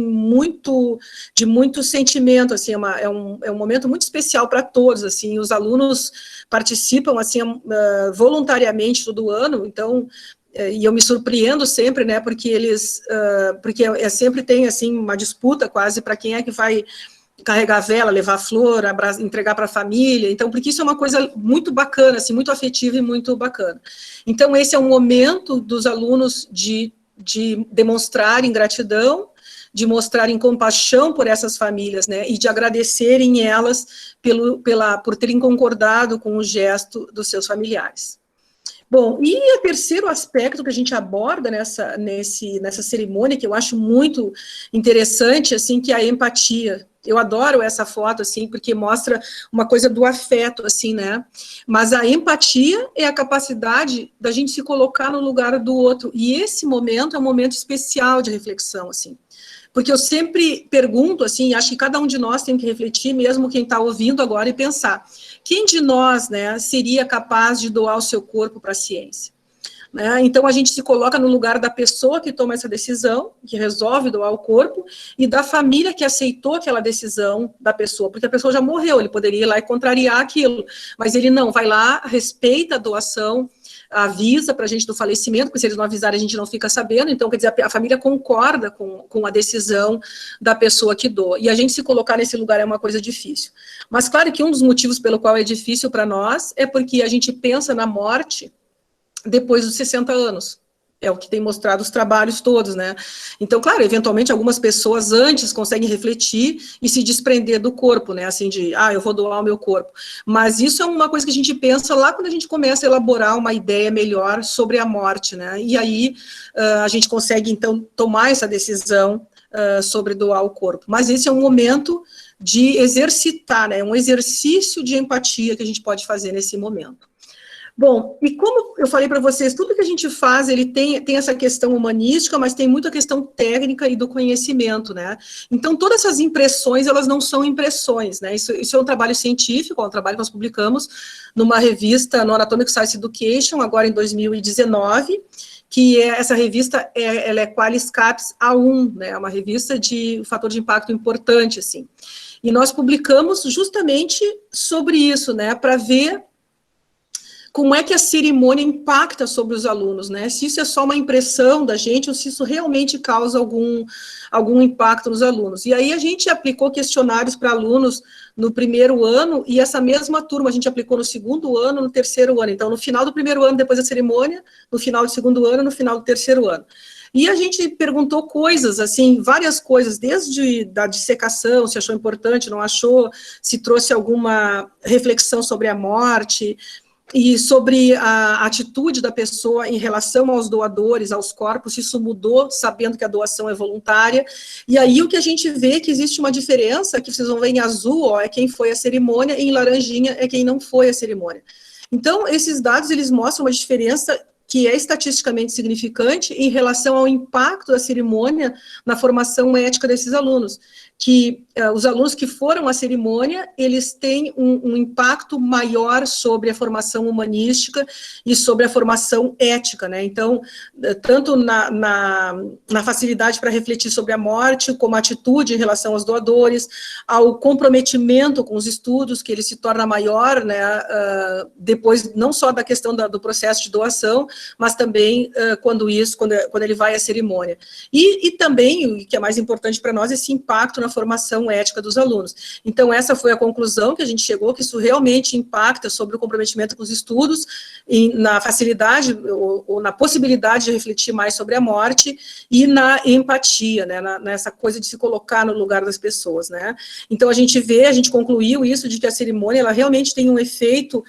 A: de muito sentimento, assim, é um momento muito especial para todos, assim, os alunos participam, assim, voluntariamente todo ano, então, e eu me surpreendo sempre, né, porque sempre tem, assim, uma disputa quase para quem é que vai carregar a vela, levar a flor, entregar para a família, então, porque isso é uma coisa muito bacana, assim, muito afetiva e muito bacana. Então, esse é um momento dos alunos de demonstrarem gratidão, de mostrarem compaixão por essas famílias, né, e de agradecerem elas por terem concordado com o gesto dos seus familiares. Bom, e o terceiro aspecto que a gente aborda nessa cerimônia, que eu acho muito interessante, assim, que é a empatia. Eu adoro essa foto, assim, porque mostra uma coisa do afeto, assim, né? Mas a empatia é a capacidade da gente se colocar no lugar do outro, e esse momento é um momento especial de reflexão, assim. Porque eu sempre pergunto, assim, acho que cada um de nós tem que refletir, mesmo quem está ouvindo agora, e pensar, quem de nós, né, seria capaz de doar o seu corpo para a ciência? Né? Então, a gente se coloca no lugar da pessoa que toma essa decisão, que resolve doar o corpo, e da família que aceitou aquela decisão da pessoa, porque a pessoa já morreu, ele poderia ir lá e contrariar aquilo, mas ele não, vai lá, respeita a doação, avisa para a gente do falecimento, porque se eles não avisarem a gente não fica sabendo, então, quer dizer, a família concorda com a decisão da pessoa que doa, e a gente se colocar nesse lugar é uma coisa difícil. Mas, claro que um dos motivos pelo qual é difícil para nós é porque a gente pensa na morte depois dos 60 anos, é o que tem mostrado os trabalhos todos, né? Então, claro, eventualmente algumas pessoas antes conseguem refletir e se desprender do corpo, né? Assim eu vou doar o meu corpo. Mas isso é uma coisa que a gente pensa lá quando a gente começa a elaborar uma ideia melhor sobre a morte, né? E aí a gente consegue, então, tomar essa decisão sobre doar o corpo. Mas esse é um momento de exercitar, né? Um exercício de empatia que a gente pode fazer nesse momento. Bom, e como eu falei para vocês, tudo que a gente faz, ele tem essa questão humanística, mas tem muita questão técnica e do conhecimento, né? Então, todas essas impressões, elas não são impressões, né? Isso é um trabalho científico, é um trabalho que nós publicamos numa revista, no Anatomic Science Education, agora em 2019, que essa revista, ela é QualiSCAPS A1, né? É uma revista de fator de impacto importante, assim. E nós publicamos justamente sobre isso, né? Para ver como é que a cerimônia impacta sobre os alunos, né? Se isso é só uma impressão da gente ou se isso realmente causa algum impacto nos alunos. E aí a gente aplicou questionários para alunos no primeiro ano e essa mesma turma a gente aplicou no segundo ano, no terceiro ano. Então, no final do primeiro ano, depois da cerimônia, no final do segundo ano, no final do terceiro ano. E a gente perguntou coisas, assim, várias coisas, desde da dissecação, se achou importante, não achou, se trouxe alguma reflexão sobre a morte, e sobre a atitude da pessoa em relação aos doadores, aos corpos, isso mudou, sabendo que a doação é voluntária, e aí o que a gente vê é que existe uma diferença, que vocês vão ver em azul, ó, é quem foi à cerimônia, e em laranjinha é quem não foi à cerimônia. Então, esses dados, eles mostram uma diferença que é estatisticamente significante em relação ao impacto da cerimônia na formação ética desses alunos, que os alunos que foram à cerimônia, eles têm um impacto maior sobre a formação humanística e sobre a formação ética, né? Então, tanto na facilidade para refletir sobre a morte, como a atitude em relação aos doadores, ao comprometimento com os estudos, que ele se torna maior, né? Depois, não só da questão do processo de doação, mas também quando ele vai à cerimônia. E também, o que é mais importante para nós, esse impacto na formação ética dos alunos. Então, essa foi a conclusão que a gente chegou, que isso realmente impacta sobre o comprometimento com os estudos, e na facilidade ou na possibilidade de refletir mais sobre a morte e na empatia, né, nessa coisa de se colocar no lugar das pessoas, né. Então, a gente concluiu isso, de que a cerimônia, ela realmente tem um efeito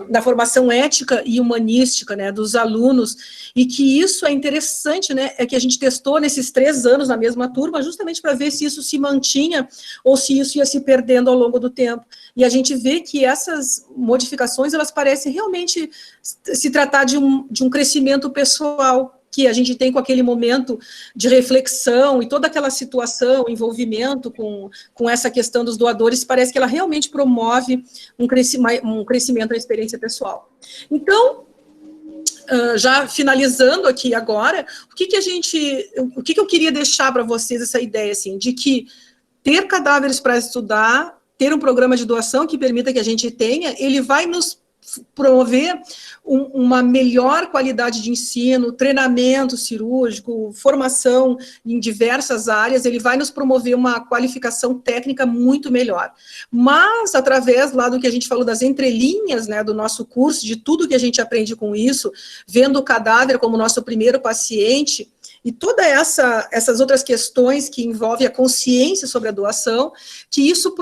A: da formação ética e humanística, né, dos alunos, e que isso é interessante, né, é que a gente testou nesses 3 anos na mesma turma, justamente para ver se isso se mantinha, ou se isso ia se perdendo ao longo do tempo, e a gente vê que essas modificações, elas parecem realmente se tratar de um crescimento pessoal, que a gente tem com aquele momento de reflexão e toda aquela situação, envolvimento com essa questão dos doadores, parece que ela realmente promove um crescimento na experiência pessoal. Então, já finalizando aqui agora, o que eu queria deixar para vocês, essa ideia, assim, de que ter cadáveres para estudar, ter um programa de doação que permita que a gente tenha, ele vai nos promover uma melhor qualidade de ensino, treinamento cirúrgico, formação em diversas áreas, ele vai nos promover uma qualificação técnica muito melhor. Mas, através lá do que a gente falou das entrelinhas, né, do nosso curso, de tudo que a gente aprende com isso, vendo o cadáver como nosso primeiro paciente, e todas essas outras questões que envolvem a consciência sobre a doação, que isso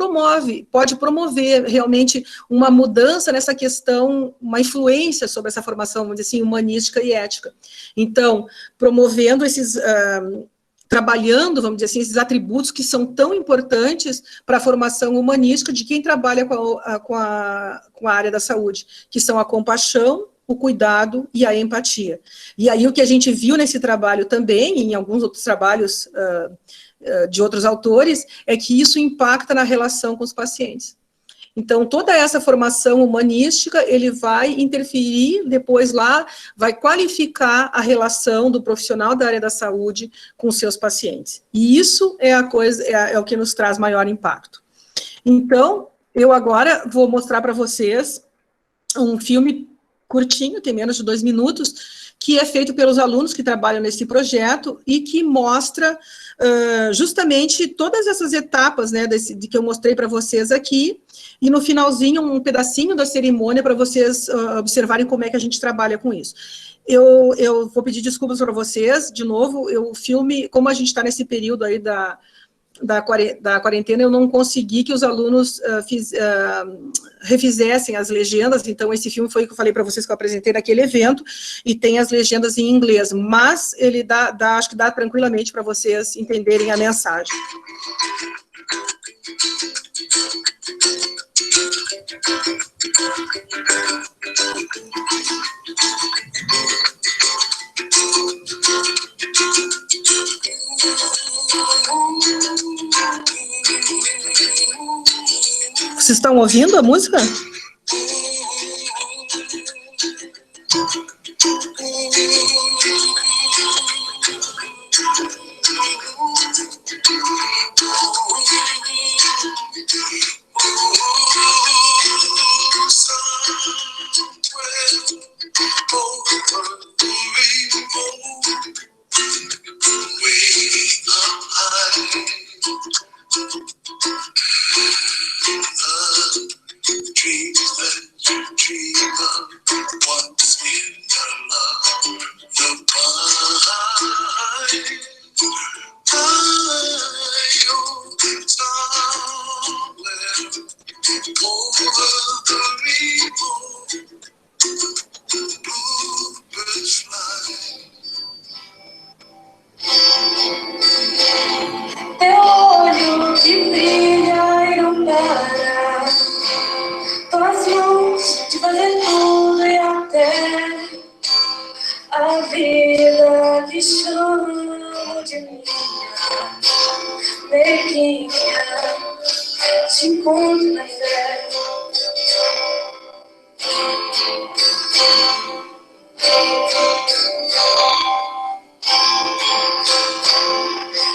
A: pode promover realmente uma mudança nessa questão, uma influência sobre essa formação, vamos dizer assim, humanística e ética. Então, promovendo trabalhando, vamos dizer assim, esses atributos que são tão importantes para a formação humanística de quem trabalha com a área da saúde, que são a compaixão, o cuidado e a empatia. E aí o que a gente viu nesse trabalho também, em alguns outros trabalhos de outros autores, é que isso impacta na relação com os pacientes. Então, toda essa formação humanística, ele vai interferir depois lá, vai qualificar a relação do profissional da área da saúde com seus pacientes. E isso é o que nos traz maior impacto. Então, eu agora vou mostrar para vocês um filme curtinho, tem menos de 2 minutos, que é feito pelos alunos que trabalham nesse projeto e que mostra justamente todas essas etapas, né, de que eu mostrei para vocês aqui, e no finalzinho um pedacinho da cerimônia para vocês observarem como é que a gente trabalha com isso. Eu vou pedir desculpas para vocês, de novo, o filme, como a gente está nesse período aí da quarentena, eu não consegui que os alunos refizessem as legendas, então esse filme foi o que eu falei para vocês que eu apresentei naquele evento, e tem as legendas em inglês, mas ele acho que dá tranquilamente para vocês entenderem a mensagem. Vocês estão ouvindo a música?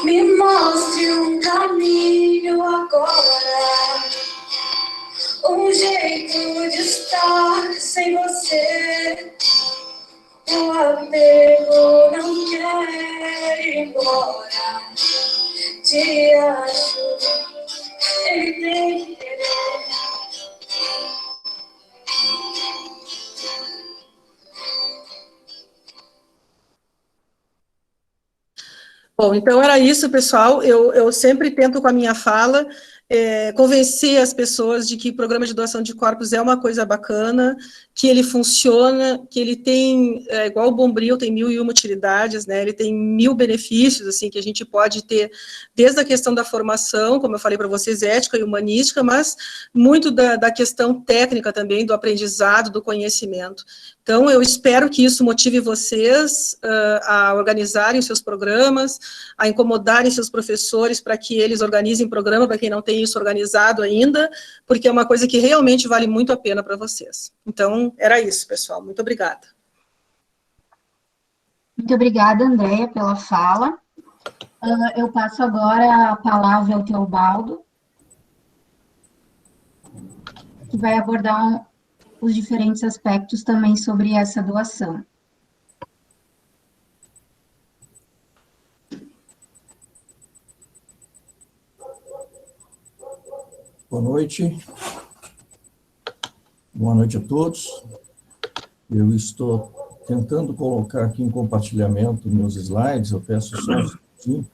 B: Me mostre um caminho agora, um jeito de estar sem você. O apego não quer ir embora. te acho, ele tem que querer.
A: Bom, então era isso, pessoal. Eu sempre tento, com a minha fala, convencer as pessoas de que o programa de doação de corpos é uma coisa bacana, que ele funciona, que ele tem, igual o Bombril, tem 1001 utilidades, né? Ele tem 1000 benefícios, assim, que a gente pode ter, desde a questão da formação, como eu falei para vocês, ética e humanística, mas muito da questão técnica também, do aprendizado, do conhecimento. Então, eu espero que isso motive vocês a organizarem seus programas, a incomodarem seus professores para que eles organizem programa, para quem não tem isso organizado ainda, porque é uma coisa que realmente vale muito a pena para vocês. Então, era isso, pessoal. Muito obrigada.
C: Muito obrigada, Andréia, pela fala. Eu passo agora a palavra ao Teobaldo, que vai abordar os diferentes aspectos também sobre essa doação.
D: Boa noite. Boa noite a todos. Eu estou tentando colocar aqui em compartilhamento meus slides, eu peço só um minutinho.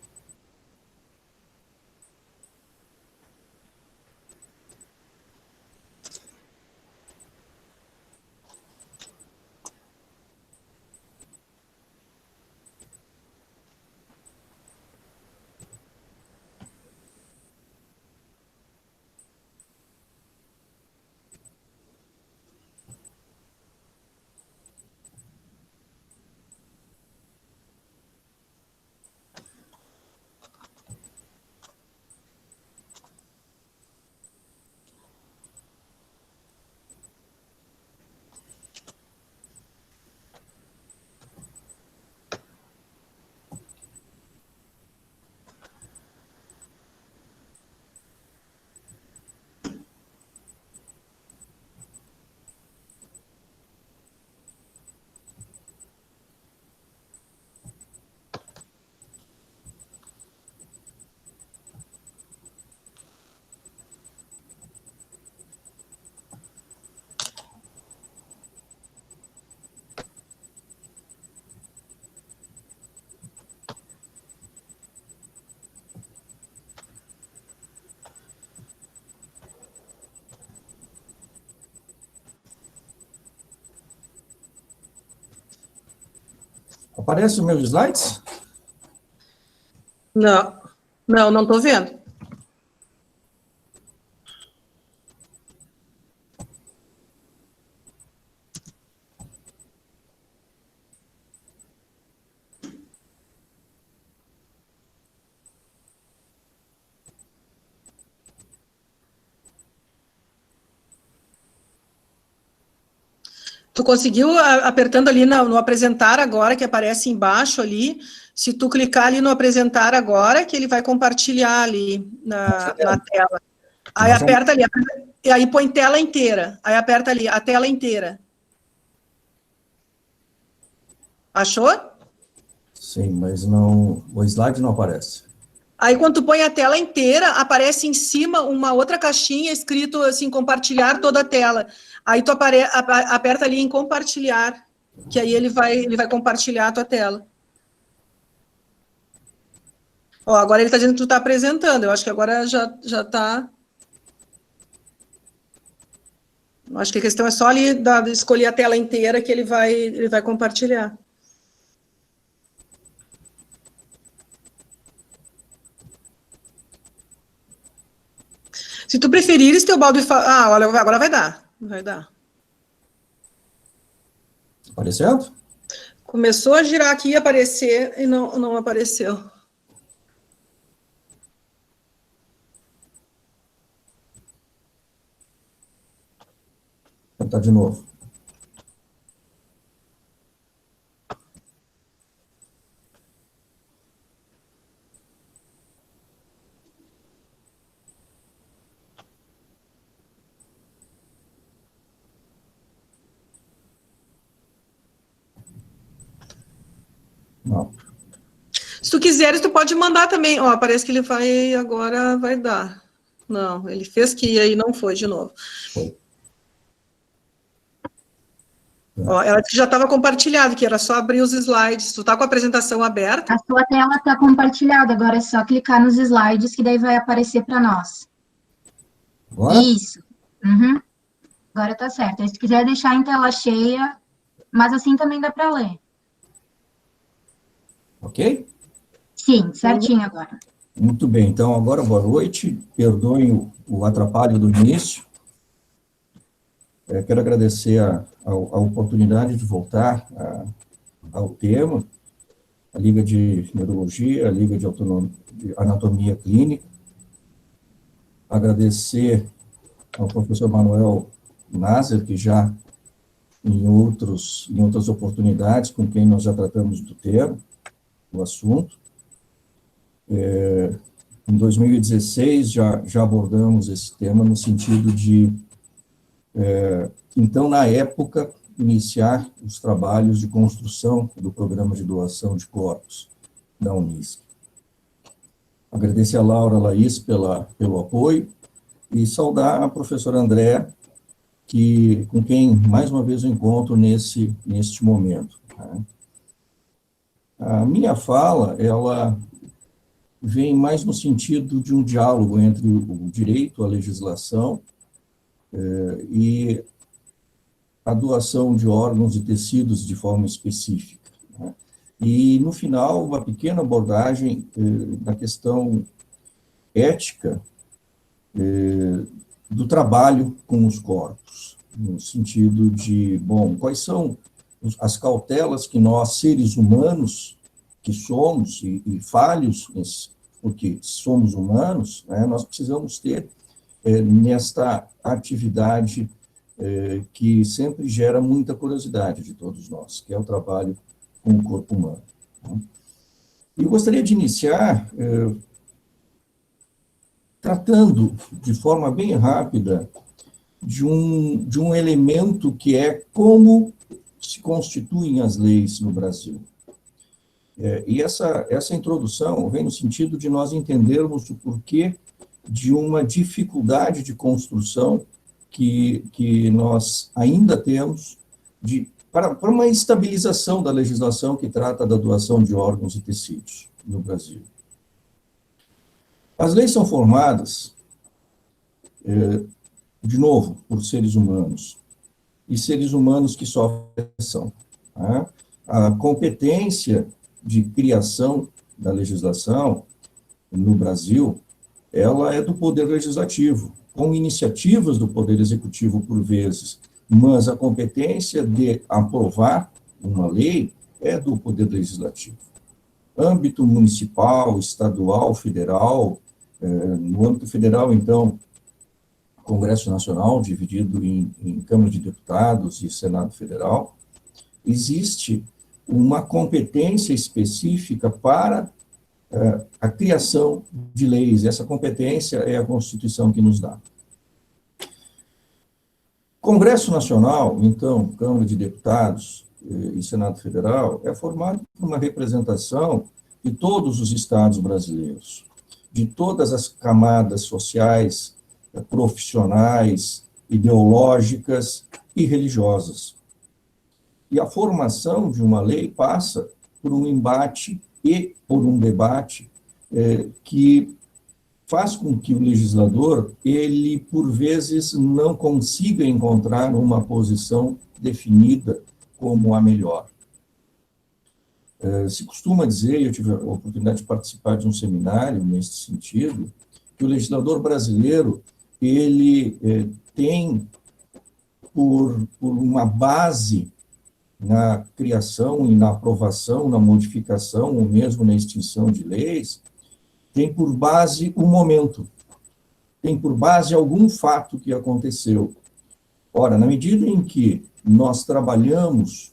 D: Aparece os meus slides?
A: Não estou vendo. Tu conseguiu, apertando ali no apresentar agora, que aparece embaixo ali, se tu clicar ali no apresentar agora, que ele vai compartilhar ali na tela. Aí aperta ali, e aí põe tela inteira. Aí aperta ali, a tela inteira. Achou?
D: Sim, mas não, o slide não aparece.
A: Aí quando tu põe a tela inteira, aparece em cima uma outra caixinha escrito assim, compartilhar toda a tela. Aí tu aperta ali em compartilhar, que aí ele vai compartilhar a tua tela. Ó, agora ele está dizendo que tu está apresentando, eu acho que agora já está... Acho que a questão é só ali de escolher a tela inteira que ele vai compartilhar. Se tu preferires, Teobaldo... olha, agora vai dar. Vai dar.
D: Aparecendo?
A: Começou a girar aqui e aparecer, e não apareceu.
D: Vou tentar de novo. Não.
A: Se tu quiseres, tu pode mandar também. Ó, parece que ele vai, agora vai dar. Não, ele fez que aí não foi de novo.
D: Foi.
A: Ó, ela disse que já estava compartilhado, que era só abrir os slides. Tu tá com a apresentação aberta?
C: A sua tela está compartilhada, agora é só clicar nos slides que daí vai aparecer para nós.
D: Agora?
C: Isso. Uhum. Agora tá certo. Aí, se quiser deixar em tela cheia, mas assim também dá para ler.
D: Ok?
C: Sim, certinho agora.
D: Muito bem, então agora boa noite, perdoem o atrapalho do início. Quero agradecer a oportunidade de voltar ao tema, a Liga de Neurologia, a Liga de Anatomia Clínica. Agradecer ao professor Manuel Nasser, que já em outras oportunidades, com quem nós já tratamos do tema, do assunto. Em 2016, já abordamos esse tema no sentido de, então, na época, iniciar os trabalhos de construção do programa de doação de corpos da Unisc. Agradecer a Laura Laís pelo apoio e saudar a professora Andréa, com quem, mais uma vez, eu encontro neste momento. Né? A minha fala, ela vem mais no sentido de um diálogo entre o direito, a legislação e a doação de órgãos e tecidos de forma específica. Né? E, no final, uma pequena abordagem da questão ética do trabalho com os corpos, no sentido de, bom, quais são as cautelas que nós, seres humanos, que somos e falhos, porque somos humanos, né, nós precisamos ter nesta atividade que sempre gera muita curiosidade de todos nós, que é o trabalho com o corpo humano. Né. Eu gostaria de iniciar tratando de forma bem rápida de um elemento que é como se constituem as leis no Brasil. E essa introdução vem no sentido de nós entendermos o porquê de uma dificuldade de construção que nós ainda temos para uma estabilização da legislação que trata da doação de órgãos e tecidos no Brasil. As leis são formadas, de novo, por seres humanos, e seres humanos que sofrem pressão. Tá? A competência de criação da legislação no Brasil, ela é do Poder Legislativo, com iniciativas do Poder Executivo por vezes, mas a competência de aprovar uma lei é do Poder Legislativo. Âmbito municipal, estadual, federal, no âmbito federal, então, Congresso Nacional, dividido em Câmara de Deputados e Senado Federal, existe uma competência específica para a criação de leis. Essa competência é a Constituição que nos dá. Congresso Nacional, então, Câmara de Deputados e Senado Federal, é formado por uma representação de todos os estados brasileiros, de todas as camadas sociais, profissionais, ideológicas e religiosas. E a formação de uma lei passa por um embate e por um debate que faz com que o legislador, ele, por vezes, não consiga encontrar uma posição definida como a melhor. Se costuma dizer, eu tive a oportunidade de participar de um seminário nesse sentido, que o legislador brasileiro, ele tem por uma base na criação e na aprovação, na modificação, ou mesmo na extinção de leis, tem por base o momento, tem por base algum fato que aconteceu. Ora, na medida em que nós trabalhamos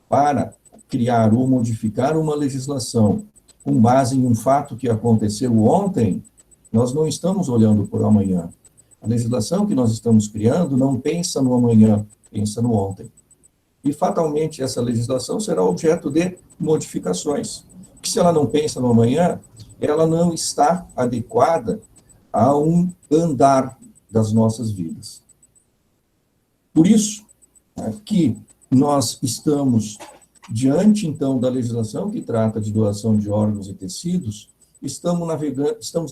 D: para criar ou modificar uma legislação com base em um fato que aconteceu ontem, nós não estamos olhando por amanhã. A legislação que nós estamos criando não pensa no amanhã, pensa no ontem. E, fatalmente, essa legislação será objeto de modificações. que se ela não pensa no amanhã, ela não está adequada a um andar das nossas vidas. Por isso, que nós estamos diante, então, da legislação que trata de doação de órgãos e tecidos, estamos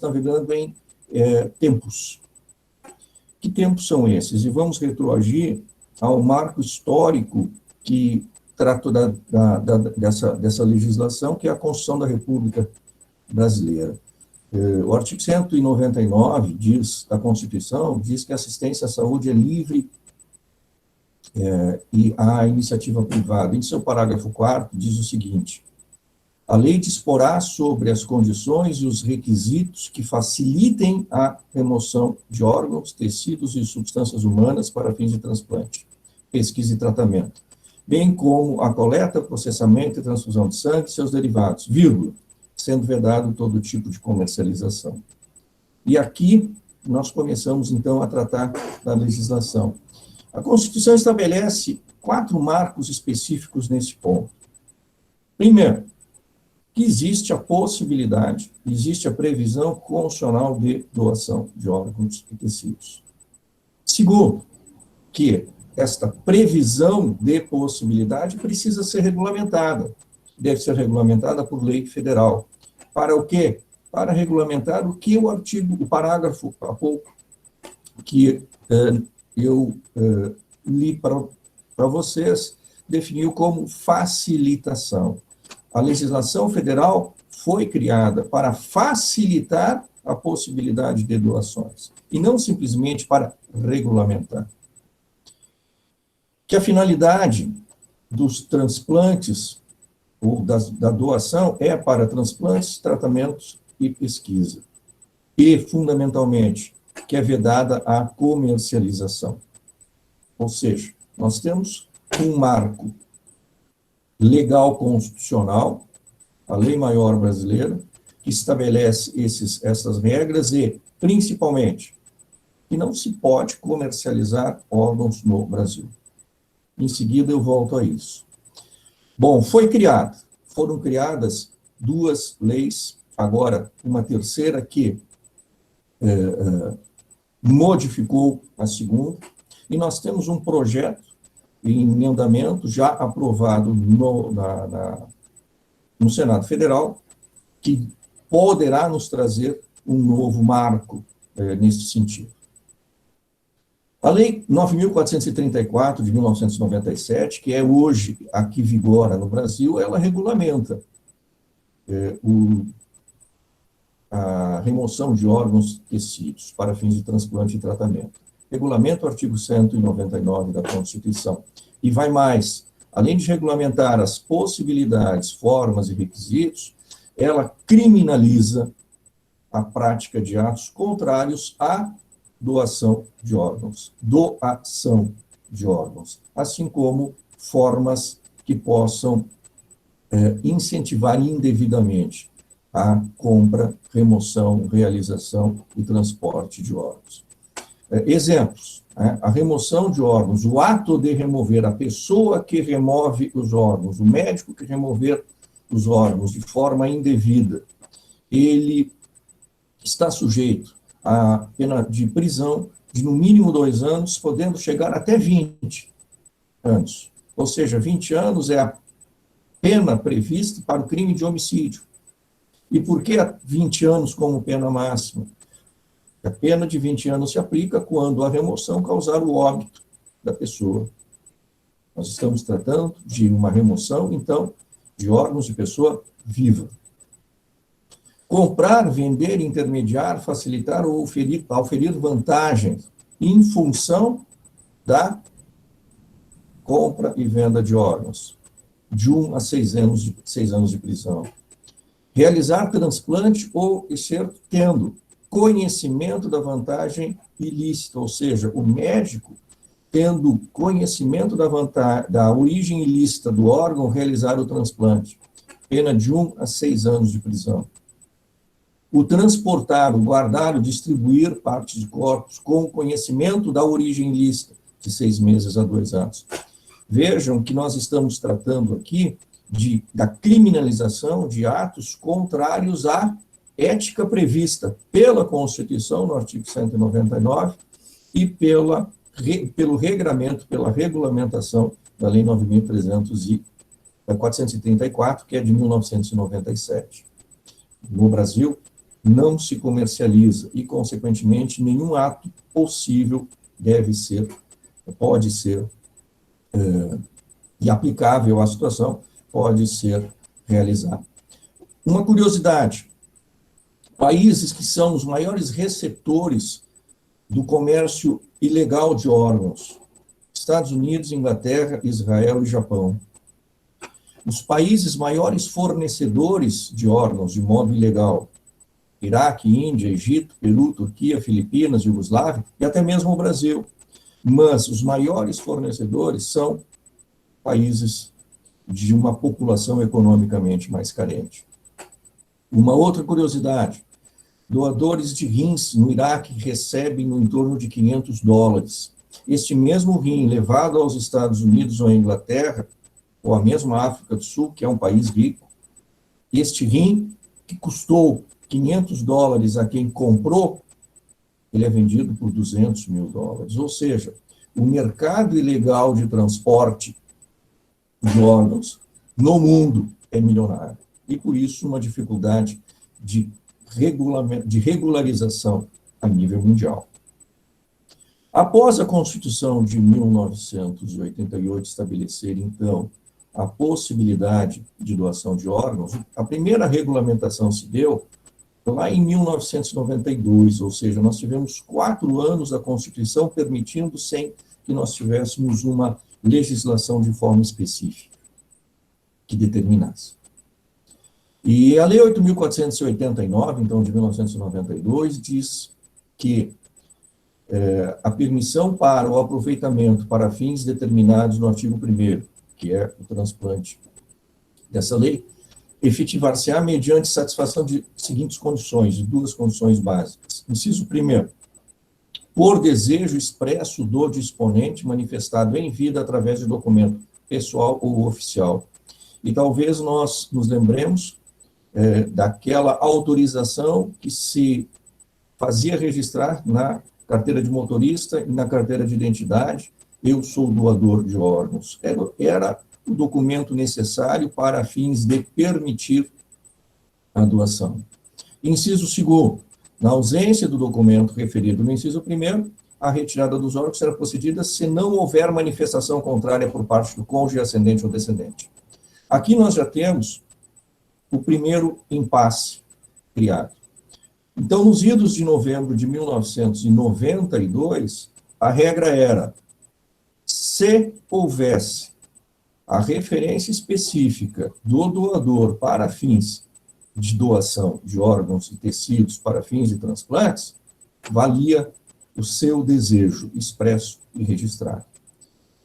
D: navegando em tempos. Que tempos são esses? E vamos retroagir ao marco histórico que tratou dessa legislação, que é a Constituição da República Brasileira. O artigo 199 da Constituição diz que a assistência à saúde é livre e a iniciativa privada. Em seu parágrafo 4º, diz o seguinte: a lei disporá sobre as condições e os requisitos que facilitem a remoção de órgãos, tecidos e substâncias humanas para fins de transplante, pesquisa e tratamento, bem como a coleta, processamento e transfusão de sangue e seus derivados, vírgula, sendo vedado todo tipo de comercialização. E aqui nós começamos, então, a tratar da legislação. A Constituição estabelece 4 marcos específicos nesse ponto. Primeiro, que existe a possibilidade, existe a previsão constitucional de doação de órgãos e tecidos. Segundo, que esta previsão de possibilidade precisa ser regulamentada. Deve ser regulamentada por lei federal. Para o quê? Para regulamentar o que o parágrafo, há pouco, que eu li para vocês, definiu como facilitação. A legislação federal foi criada para facilitar a possibilidade de doações, e não simplesmente para regulamentar. Que a finalidade dos transplantes, ou da doação, é para transplantes, tratamentos e pesquisa. E, fundamentalmente, que é vedada a comercialização. Ou seja, nós temos um marco legal constitucional, a Lei Maior Brasileira, que estabelece essas regras e, principalmente, que não se pode comercializar órgãos no Brasil. Em seguida, eu volto a isso. Bom, foram criadas 2 leis, agora uma terceira que modificou a segunda, e nós temos um projeto em andamento, já aprovado no Senado Federal, que poderá nos trazer um novo marco nesse sentido. A Lei 9.434, de 1997, que é hoje a que vigora no Brasil, ela regulamenta a remoção de órgãos e tecidos para fins de transplante e tratamento. Regulamenta o artigo 199 da Constituição. E vai mais, além de regulamentar as possibilidades, formas e requisitos, ela criminaliza a prática de atos contrários à doação de órgãos, assim como formas que possam incentivar indevidamente a compra, remoção, realização e transporte de órgãos. Exemplos: a remoção de órgãos, o ato de remover, a pessoa que remove os órgãos, o médico que remover os órgãos de forma indevida, ele está sujeito à pena de prisão de no mínimo 2 anos, podendo chegar até 20 anos. Ou seja, 20 anos é a pena prevista para o crime de homicídio. E por que 20 anos como pena máxima? A pena de 20 anos se aplica quando a remoção causar o óbito da pessoa. Nós estamos tratando de uma remoção, então, de órgãos de pessoa viva. Comprar, vender, intermediar, facilitar ou oferir vantagens em função da compra e venda de órgãos, de 1 a 6 anos de prisão. Realizar transplante ou ser tendo conhecimento da vantagem ilícita, ou seja, o médico tendo conhecimento da origem ilícita do órgão, realizar o transplante. Pena de 1 a 6 anos de prisão. O transportar, o guardar, o distribuir partes de corpos com conhecimento da origem ilícita, de 6 meses a 2 anos. Vejam que nós estamos tratando aqui da criminalização de atos contrários à ética prevista pela Constituição, no artigo 199, e pelo regramento, pela regulamentação da Lei 9.434, que é de 1997. No Brasil, não se comercializa e, consequentemente, nenhum ato possível pode ser, e aplicável à situação, pode ser realizado. Uma curiosidade, países que são os maiores receptores do comércio ilegal de órgãos, Estados Unidos, Inglaterra, Israel e Japão. Os países maiores fornecedores de órgãos de modo ilegal, Iraque, Índia, Egito, Peru, Turquia, Filipinas, Iugoslávia e até mesmo o Brasil. Mas os maiores fornecedores são países de uma população economicamente mais carente. Uma outra curiosidade, doadores de rins no Iraque recebem no entorno de $500. Este mesmo rim levado aos Estados Unidos ou à Inglaterra, ou à mesma África do Sul, que é um país rico, este rim que custou $500 a quem comprou, ele é vendido por $200 mil. Ou seja, o mercado ilegal de transporte de órgãos no mundo é milionário. E, por isso, uma dificuldade de regularização a nível mundial. Após a Constituição de 1988 estabelecer, então, a possibilidade de doação de órgãos, a primeira regulamentação se deu lá em 1992, ou seja, nós tivemos 4 anos da Constituição permitindo sem que nós tivéssemos uma legislação de forma específica que determinasse. E a Lei 8.489, então, de 1992, diz que a permissão para o aproveitamento para fins determinados no artigo 1º, que é o transplante dessa lei, efetivar-se-á mediante satisfação de seguintes condições, de 2 condições básicas. Inciso 1º, por desejo expresso do disponente manifestado em vida através de documento pessoal ou oficial. E talvez nós nos lembremos daquela autorização que se fazia registrar na carteira de motorista e na carteira de identidade, eu sou doador de órgãos. Era o documento necessário para fins de permitir a doação. Inciso 2º, na ausência do documento referido no inciso 1º, a retirada dos órgãos será procedida se não houver manifestação contrária por parte do cônjuge, ascendente ou descendente. Aqui nós já temos o primeiro impasse criado. Então, nos idos de novembro de 1992, a regra era, se houvesse a referência específica do doador para fins de doação de órgãos e tecidos para fins de transplantes, valia o seu desejo expresso e registrado.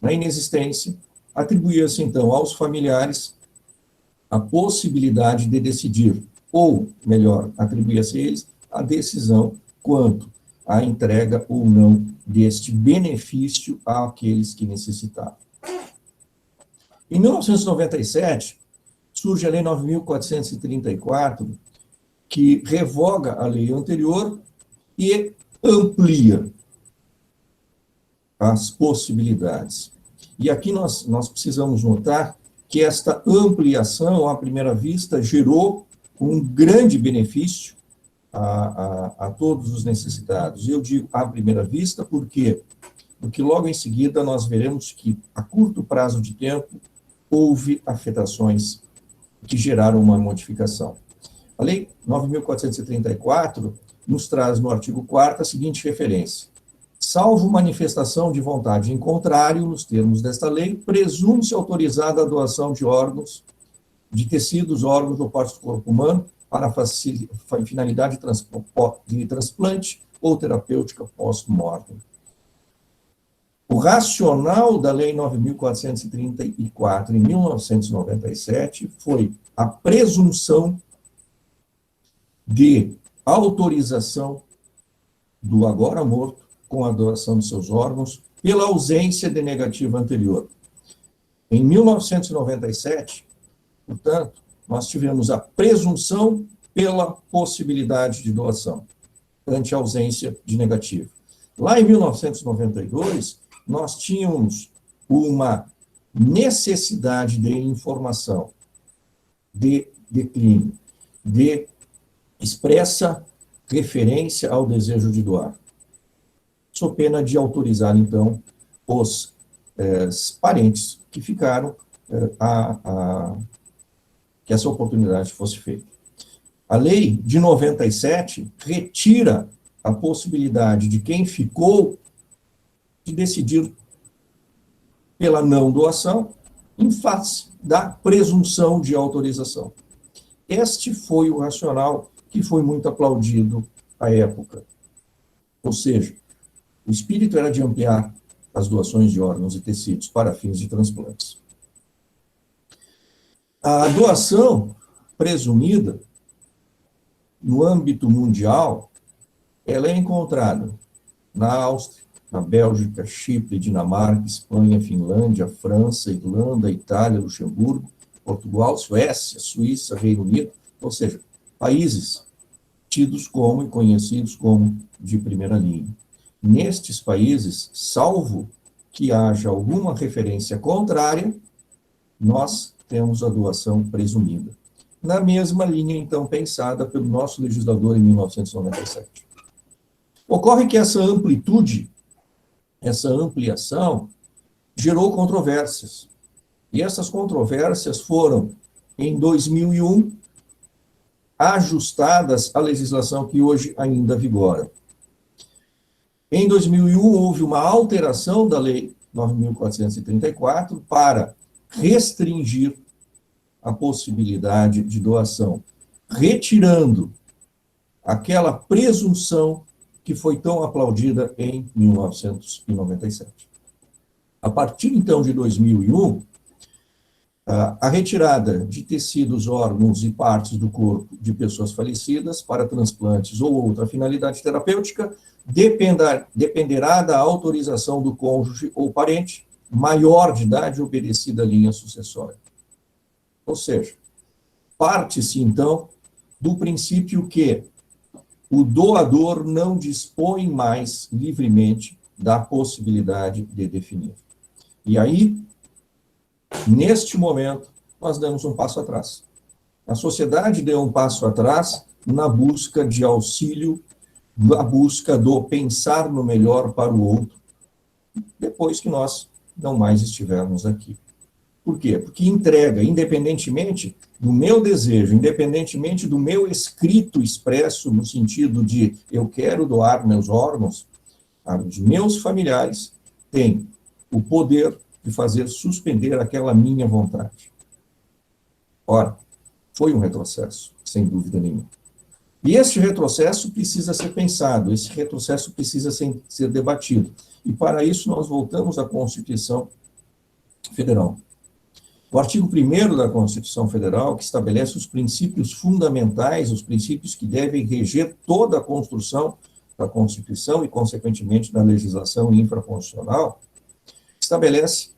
D: Na inexistência, atribuía-se, então, aos familiares a possibilidade de decidir, ou, melhor, atribuía-se a eles a decisão quanto à entrega ou não deste benefício àqueles que necessitavam. Em 1997, surge a Lei 9.434, que revoga a lei anterior e amplia as possibilidades. E aqui nós precisamos notar que esta ampliação, à primeira vista, gerou um grande benefício a todos os necessitados. Eu digo à primeira vista porque logo em seguida nós veremos que, a curto prazo de tempo, houve afetações que geraram uma modificação. A Lei 9.434 nos traz no artigo 4º a seguinte referência. Salvo manifestação de vontade em contrário, nos termos desta lei, presume-se autorizada a doação de órgãos, de tecidos, órgãos ou partes do corpo humano para finalidade de transplante ou terapêutica pós-mortem. O racional da Lei 9.434, em 1997, foi a presunção de autorização do agora morto com a doação de seus órgãos pela ausência de negativa anterior. Em 1997, Portanto, nós tivemos a presunção pela possibilidade de doação, ante a ausência de negativo. Lá em 1992, nós tínhamos uma necessidade de informação, de declínio, de expressa referência ao desejo de doar. Sou pena de autorizar, então, os parentes que ficaram que essa oportunidade fosse feita. A lei de 97 retira a possibilidade de quem ficou de decidir pela não doação em face da presunção de autorização. Este foi o racional que foi muito aplaudido à época. Ou seja, o espírito era de ampliar as doações de órgãos e tecidos para fins de transplantes. A doação presumida, no âmbito mundial, ela é encontrada na Áustria, na Bélgica, Chipre, Dinamarca, Espanha, Finlândia, França, Irlanda, Itália, Luxemburgo, Portugal, Suécia, Suíça, Reino Unido, ou seja, países tidos como e conhecidos como de primeira linha. Nestes países, salvo que haja alguma referência contrária, nós temos a doação presumida. Na mesma linha, então, pensada pelo nosso legislador em 1997. Ocorre que essa amplitude, essa ampliação, gerou controvérsias. E essas controvérsias foram, em 2001, ajustadas à legislação que hoje ainda vigora. Em 2001, houve uma alteração da Lei 9.434 para restringir a possibilidade de doação, retirando aquela presunção que foi tão aplaudida em 1997. A partir, então, de 2001, a retirada de tecidos, órgãos e partes do corpo de pessoas falecidas para transplantes ou outra finalidade terapêutica dependerá da autorização do cônjuge ou parente maior de idade obedecida à linha sucessória. Ou seja, parte-se, então, do princípio que o doador não dispõe mais livremente da possibilidade de definir. E aí, neste momento, nós damos um passo atrás. A sociedade deu um passo atrás na busca de auxílio, na busca do pensar no melhor para o outro, depois que nós não mais estivermos aqui. Por quê? Porque entrega, independentemente do meu desejo, independentemente do meu escrito expresso, no sentido de eu quero doar meus órgãos, os meus familiares têm o poder de fazer suspender aquela minha vontade. Ora, foi um retrocesso, sem dúvida nenhuma. E este retrocesso precisa ser pensado, esse retrocesso precisa ser debatido. E para isso nós voltamos à Constituição Federal. O artigo 1º da Constituição Federal, que estabelece os princípios fundamentais, os princípios que devem reger toda a construção da Constituição e, consequentemente, da legislação infraconstitucional, estabelece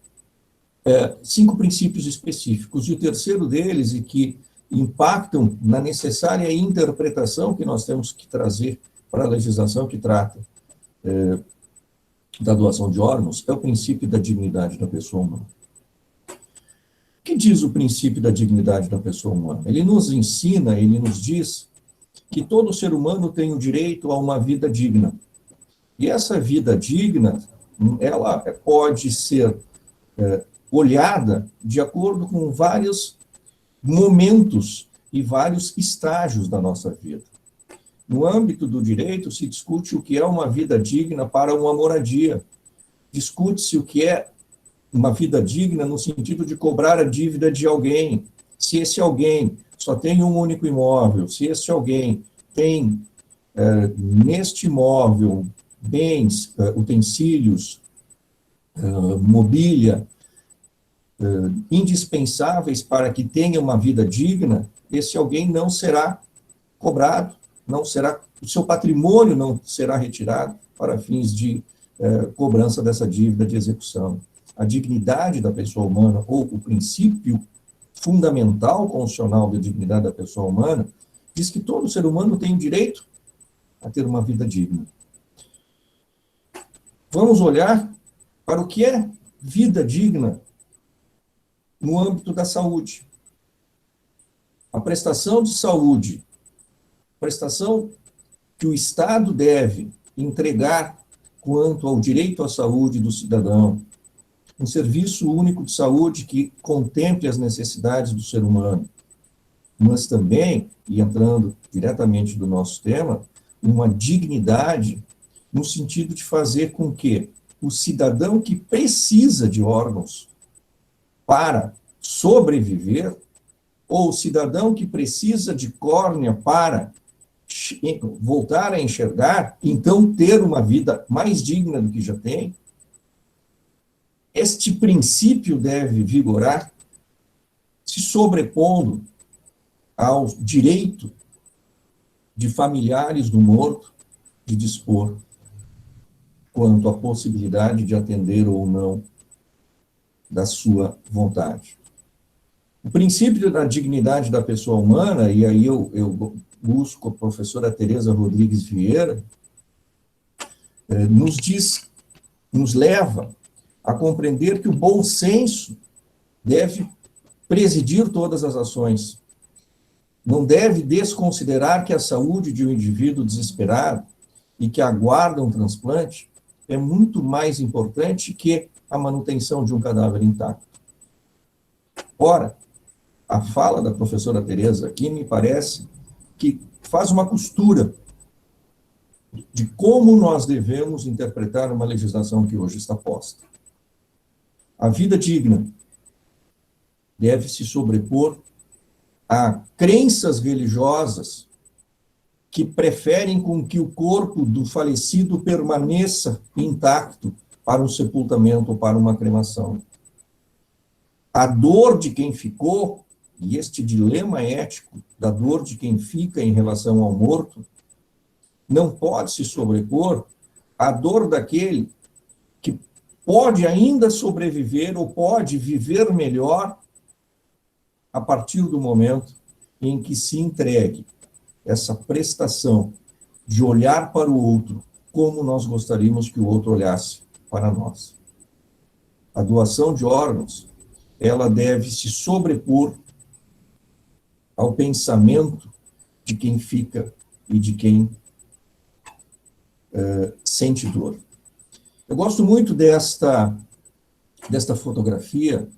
D: 5 princípios específicos. E o terceiro deles, e que impactam na necessária interpretação que nós temos que trazer para a legislação que trata da doação de órgãos, é o princípio da dignidade da pessoa humana. O que diz o princípio da dignidade da pessoa humana? Ele nos ensina, ele nos diz que todo ser humano tem o direito a uma vida digna. E essa vida digna, ela pode ser olhada de acordo com vários momentos e vários estágios da nossa vida. No âmbito do direito, se discute o que é uma vida digna para uma moradia. Discute-se o que é uma vida digna no sentido de cobrar a dívida de alguém. Se esse alguém só tem um único imóvel, se esse alguém tem, neste imóvel, bens, utensílios, mobília, indispensáveis para que tenha uma vida digna, esse alguém não será cobrado, não será, o seu patrimônio não será retirado para fins de cobrança dessa dívida de execução. A dignidade da pessoa humana, ou o princípio fundamental constitucional da dignidade da pessoa humana, diz que todo ser humano tem o direito a ter uma vida digna. Vamos olhar para o que é vida digna no âmbito da saúde. A prestação de saúde, prestação que o Estado deve entregar quanto ao direito à saúde do cidadão, um serviço único de saúde que contemple as necessidades do ser humano, mas também, e entrando diretamente do nosso tema, uma dignidade no sentido de fazer com que o cidadão que precisa de órgãos para sobreviver, ou o cidadão que precisa de córnea para voltar a enxergar, então ter uma vida mais digna do que já tem, este princípio deve vigorar, se sobrepondo ao direito de familiares do morto de dispor quanto à possibilidade de atender ou não da sua vontade. O princípio da dignidade da pessoa humana, e aí eu busco a professora Tereza Rodrigues Vieira, nos leva a compreender que o bom senso deve presidir todas as ações. Não deve desconsiderar que a saúde de um indivíduo desesperado e que aguarda um transplante é muito mais importante que a manutenção de um cadáver intacto. Ora, a fala da professora Tereza aqui me parece que faz uma costura de como nós devemos interpretar uma legislação que hoje está posta. A vida digna deve se sobrepor a crenças religiosas que preferem com que o corpo do falecido permaneça intacto para um sepultamento ou para uma cremação. A dor de quem ficou, e este dilema ético da dor de quem fica em relação ao morto, não pode se sobrepor à dor daquele que pode ainda sobreviver ou pode viver melhor a partir do momento em que se entregue essa prestação de olhar para o outro como nós gostaríamos que o outro olhasse para nós. A doação de órgãos, ela deve se sobrepor ao pensamento de quem fica e de quem sente dor. Eu gosto muito desta fotografia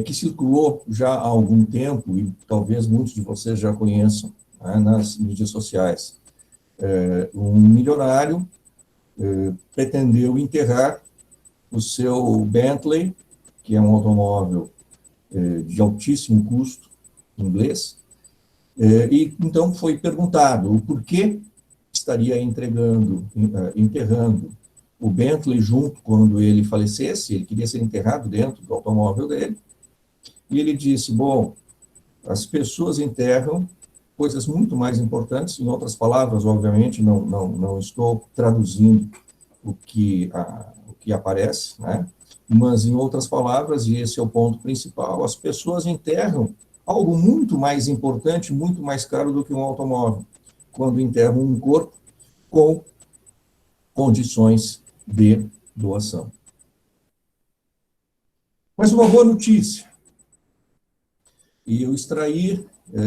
D: que circulou já há algum tempo, e talvez muitos de vocês já conheçam, né, nas mídias sociais. Um milionário pretendeu enterrar o seu Bentley, que é um automóvel de altíssimo custo, inglês, e então foi perguntado o porquê estaria enterrando o Bentley junto quando ele falecesse. Ele queria ser enterrado dentro do automóvel dele, e ele disse, bom, as pessoas enterram coisas muito mais importantes, em outras palavras, obviamente, não estou traduzindo o que aparece, né? Mas, em outras palavras, e esse é o ponto principal, as pessoas enterram algo muito mais importante, muito mais caro do que um automóvel, quando enterram um corpo com condições de doação. Mas uma boa notícia, e eu extraí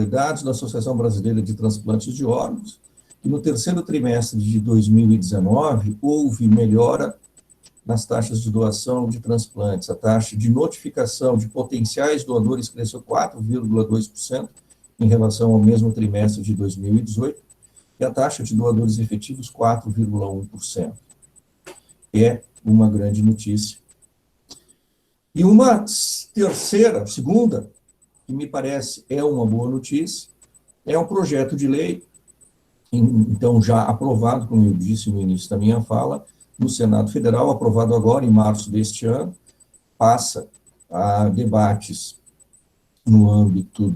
D: dados da Associação Brasileira de Transplantes de Órgãos, que no terceiro trimestre de 2019 houve melhora nas taxas de doação de transplantes. A taxa de notificação de potenciais doadores cresceu 4,2% em relação ao mesmo trimestre de 2018, e a taxa de doadores efetivos 4,1%. É uma grande notícia. E uma segunda, que me parece é uma boa notícia, é um projeto de lei, então já aprovado, como eu disse no início da minha fala, no Senado Federal, aprovado agora em março deste ano, passa a debates no âmbito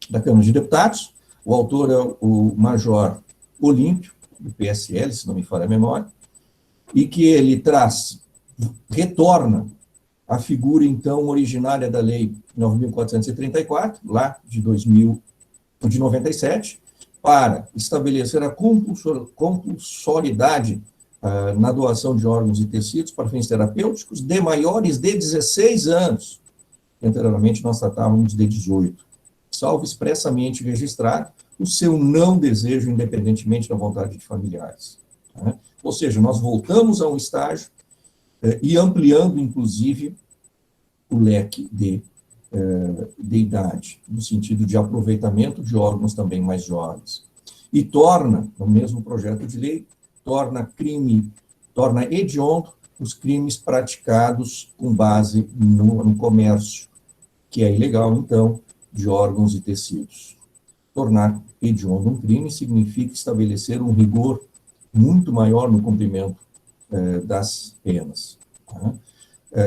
D: da Câmara de Deputados. O autor é o Major Olímpio, do PSL, se não me falha a memória, e que ele retorna a figura, então, originária da Lei 9.434, lá de 97, para estabelecer a compulsoriedade na doação de órgãos e tecidos para fins terapêuticos de maiores de 16 anos. Anteriormente, nós tratávamos de 18, salvo expressamente registrar o seu não desejo, independentemente da vontade de familiares. Né? Ou seja, nós voltamos a um estágio e ampliando, inclusive, o leque de idade, no sentido de aproveitamento de órgãos também mais jovens. E torna, no mesmo projeto de lei, torna hediondo os crimes praticados com base no comércio, que é ilegal, então, de órgãos e tecidos. Tornar hediondo um crime significa estabelecer um rigor muito maior no cumprimento das penas. Tá?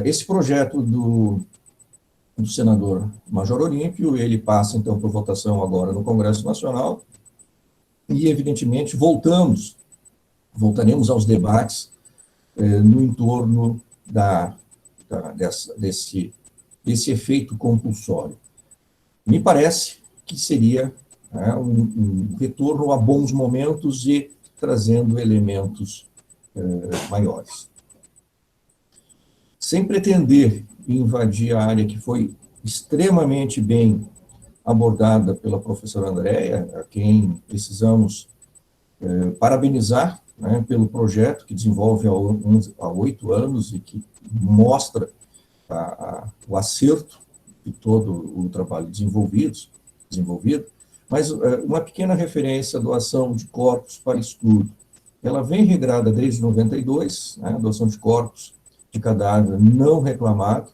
D: Esse projeto do senador Major Olímpio, ele passa, então, por votação agora no Congresso Nacional, e, evidentemente, voltaremos aos debates no entorno desse efeito compulsório. Me parece que seria um retorno a bons momentos e trazendo elementos maiores. Sem pretender invadir a área que foi extremamente bem abordada pela professora Andréia, a quem precisamos parabenizar, né, pelo projeto que desenvolve há 8 anos e que mostra o acerto de todo o trabalho desenvolvido, mas uma pequena referência à doação de corpos para estudo. Ela vem regrada desde 92, né, doação de corpos de cadáver não reclamado,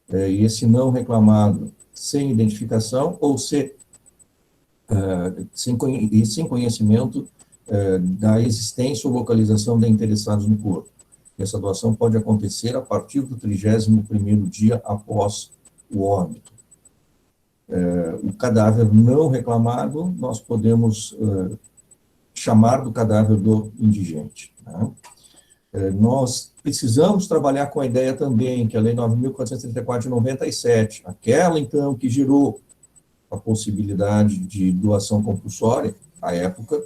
D: e esse não reclamado sem identificação ou sem conhecimento da existência ou localização de interessados no corpo. Essa doação pode acontecer a partir do 31º dia após o óbito. O cadáver não reclamado, nós podemos chamar do cadáver do indigente. Né? Nós precisamos trabalhar com a ideia também que a Lei 9.434 de 97, aquela, então, que gerou a possibilidade de doação compulsória, à época,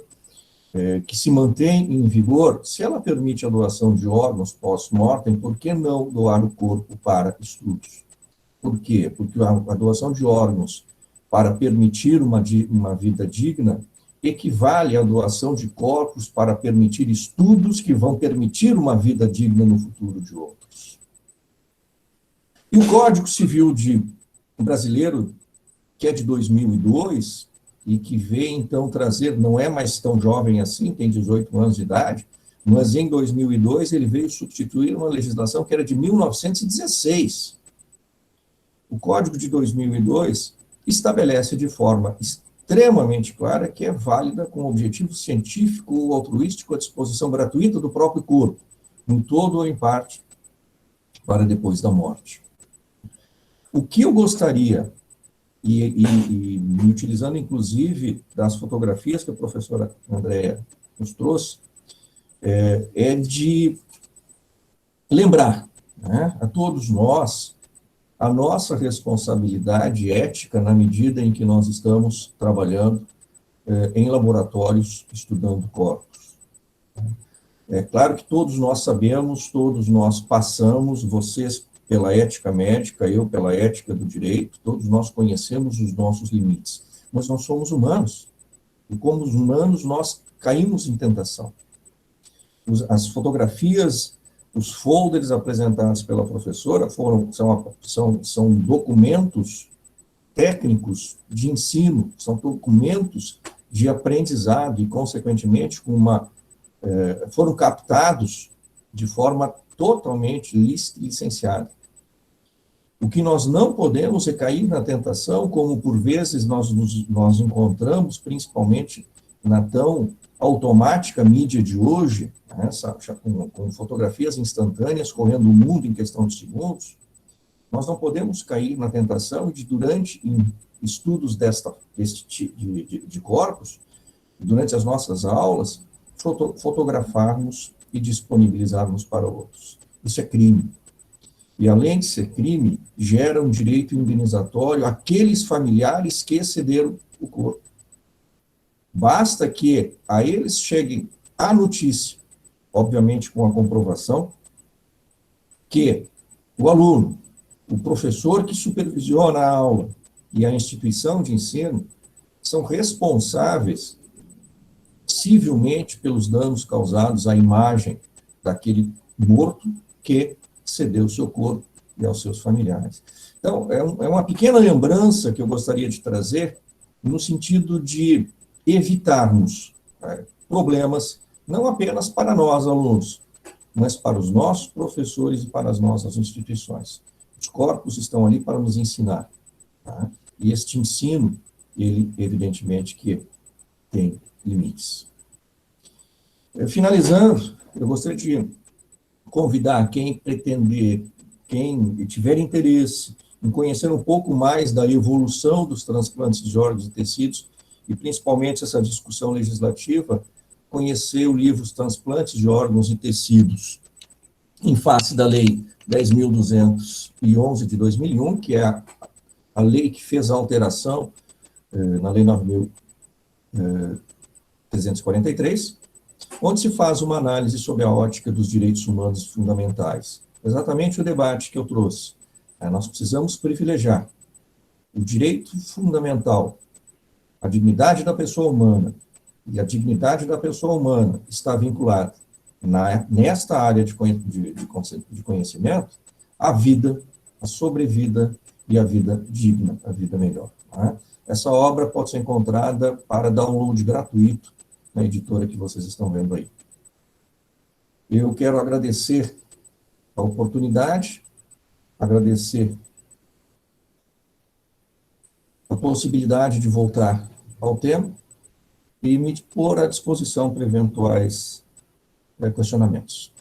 D: que se mantém em vigor, se ela permite a doação de órgãos pós-mortem, por que não doar o corpo para estudos? Por quê? Porque a doação de órgãos para permitir uma vida digna equivale à doação de corpos para permitir estudos que vão permitir uma vida digna no futuro de outros. E o Código Civil brasileiro, que é de 2002, e que veio, então, trazer, não é mais tão jovem assim, tem 18 anos de idade, mas em 2002 ele veio substituir uma legislação que era de 1916. O Código de 2002 estabelece de forma extremamente clara que é válida com objetivo científico ou altruístico à disposição gratuita do próprio corpo, em todo ou em parte, para depois da morte. O que eu gostaria, e me utilizando inclusive das fotografias que a professora Andréia nos trouxe, é de lembrar, né, a todos nós a nossa responsabilidade ética na medida em que nós estamos trabalhando em laboratórios estudando corpos. É claro que todos nós sabemos, todos nós passamos, vocês pela ética médica, eu pela ética do direito, todos nós conhecemos os nossos limites, mas nós somos humanos, e como humanos nós caímos em tentação. As fotografias, os folders apresentados pela professora são documentos técnicos de ensino, são documentos de aprendizado e, consequentemente, foram captados de forma totalmente licenciada. O que nós não podemos é cair na tentação, como por vezes nós encontramos, principalmente na tão automática mídia de hoje, né, com fotografias instantâneas correndo o mundo em questão de segundos, nós não podemos cair na tentação de, durante estudos de corpos, durante as nossas aulas, fotografarmos e disponibilizarmos para outros. Isso é crime. e, além de ser crime, gera um direito indenizatório àqueles familiares que cederam o corpo. Basta que a eles chegue a notícia, obviamente com a comprovação, que o aluno, o professor que supervisiona a aula e a instituição de ensino são responsáveis civilmente pelos danos causados à imagem daquele morto que cedeu o seu corpo e aos seus familiares. Então, é uma pequena lembrança que eu gostaria de trazer no sentido de evitarmos problemas, não apenas para nós, alunos, mas para os nossos professores e para as nossas instituições. Os corpos estão ali para nos ensinar, tá? E este ensino, ele, evidentemente, que tem limites. Finalizando, eu gostaria de convidar quem pretender, quem tiver interesse em conhecer um pouco mais da evolução dos transplantes de órgãos e tecidos, e principalmente essa discussão legislativa, conhecer o livro Os Transplantes de Órgãos e Tecidos, em face da Lei 10.211 de 2001, que é a lei que fez a alteração na Lei 9.343, onde se faz uma análise sobre a ótica dos direitos humanos fundamentais. Exatamente o debate que eu trouxe. Nós precisamos privilegiar o direito fundamental, a dignidade da pessoa humana, e a dignidade da pessoa humana está vinculada nesta área de conhecimento, a vida, a sobrevida e a vida digna, a vida melhor. Tá? Essa obra pode ser encontrada para download gratuito na editora que vocês estão vendo aí. Eu quero agradecer a oportunidade, agradecer a possibilidade de voltar ao tema e me pôr à disposição para eventuais questionamentos.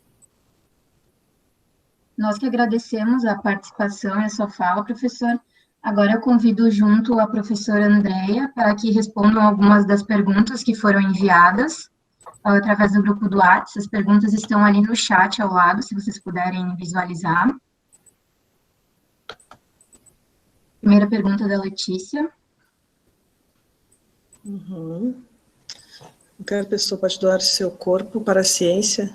C: Nós que agradecemos a participação e a sua fala, professor. Agora eu convido junto a professora Andréia para que respondam algumas das perguntas que foram enviadas através do grupo do WhatsApp. As perguntas estão ali no chat ao lado, se vocês puderem visualizar. Primeira pergunta da Letícia.
A: Qualquer pessoa pode doar seu corpo para a ciência.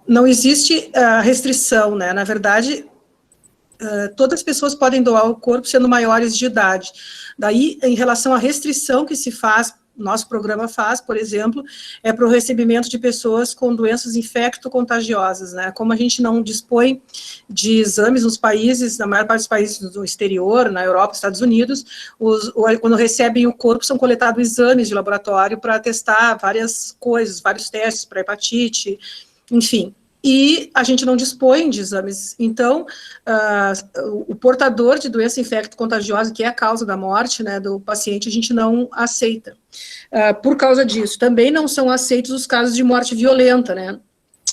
A: Não existe restrição, né? Na verdade, todas as pessoas podem doar o corpo sendo maiores de idade. Daí, em relação à restrição que se faz, nosso programa faz, por exemplo, é para o recebimento de pessoas com doenças infecto-contagiosas, né? Como a gente não dispõe de exames nos países, na maior parte dos países do exterior, na Europa, Estados Unidos, quando recebem o corpo, são coletados exames de laboratório para testar várias coisas, vários testes para hepatite, enfim. E a gente não dispõe de exames. Então, o portador de doença infecto-contagiosa, que é a causa da morte, né, do paciente, a gente não aceita. Por causa disso, também não são aceitos os casos de morte violenta, né,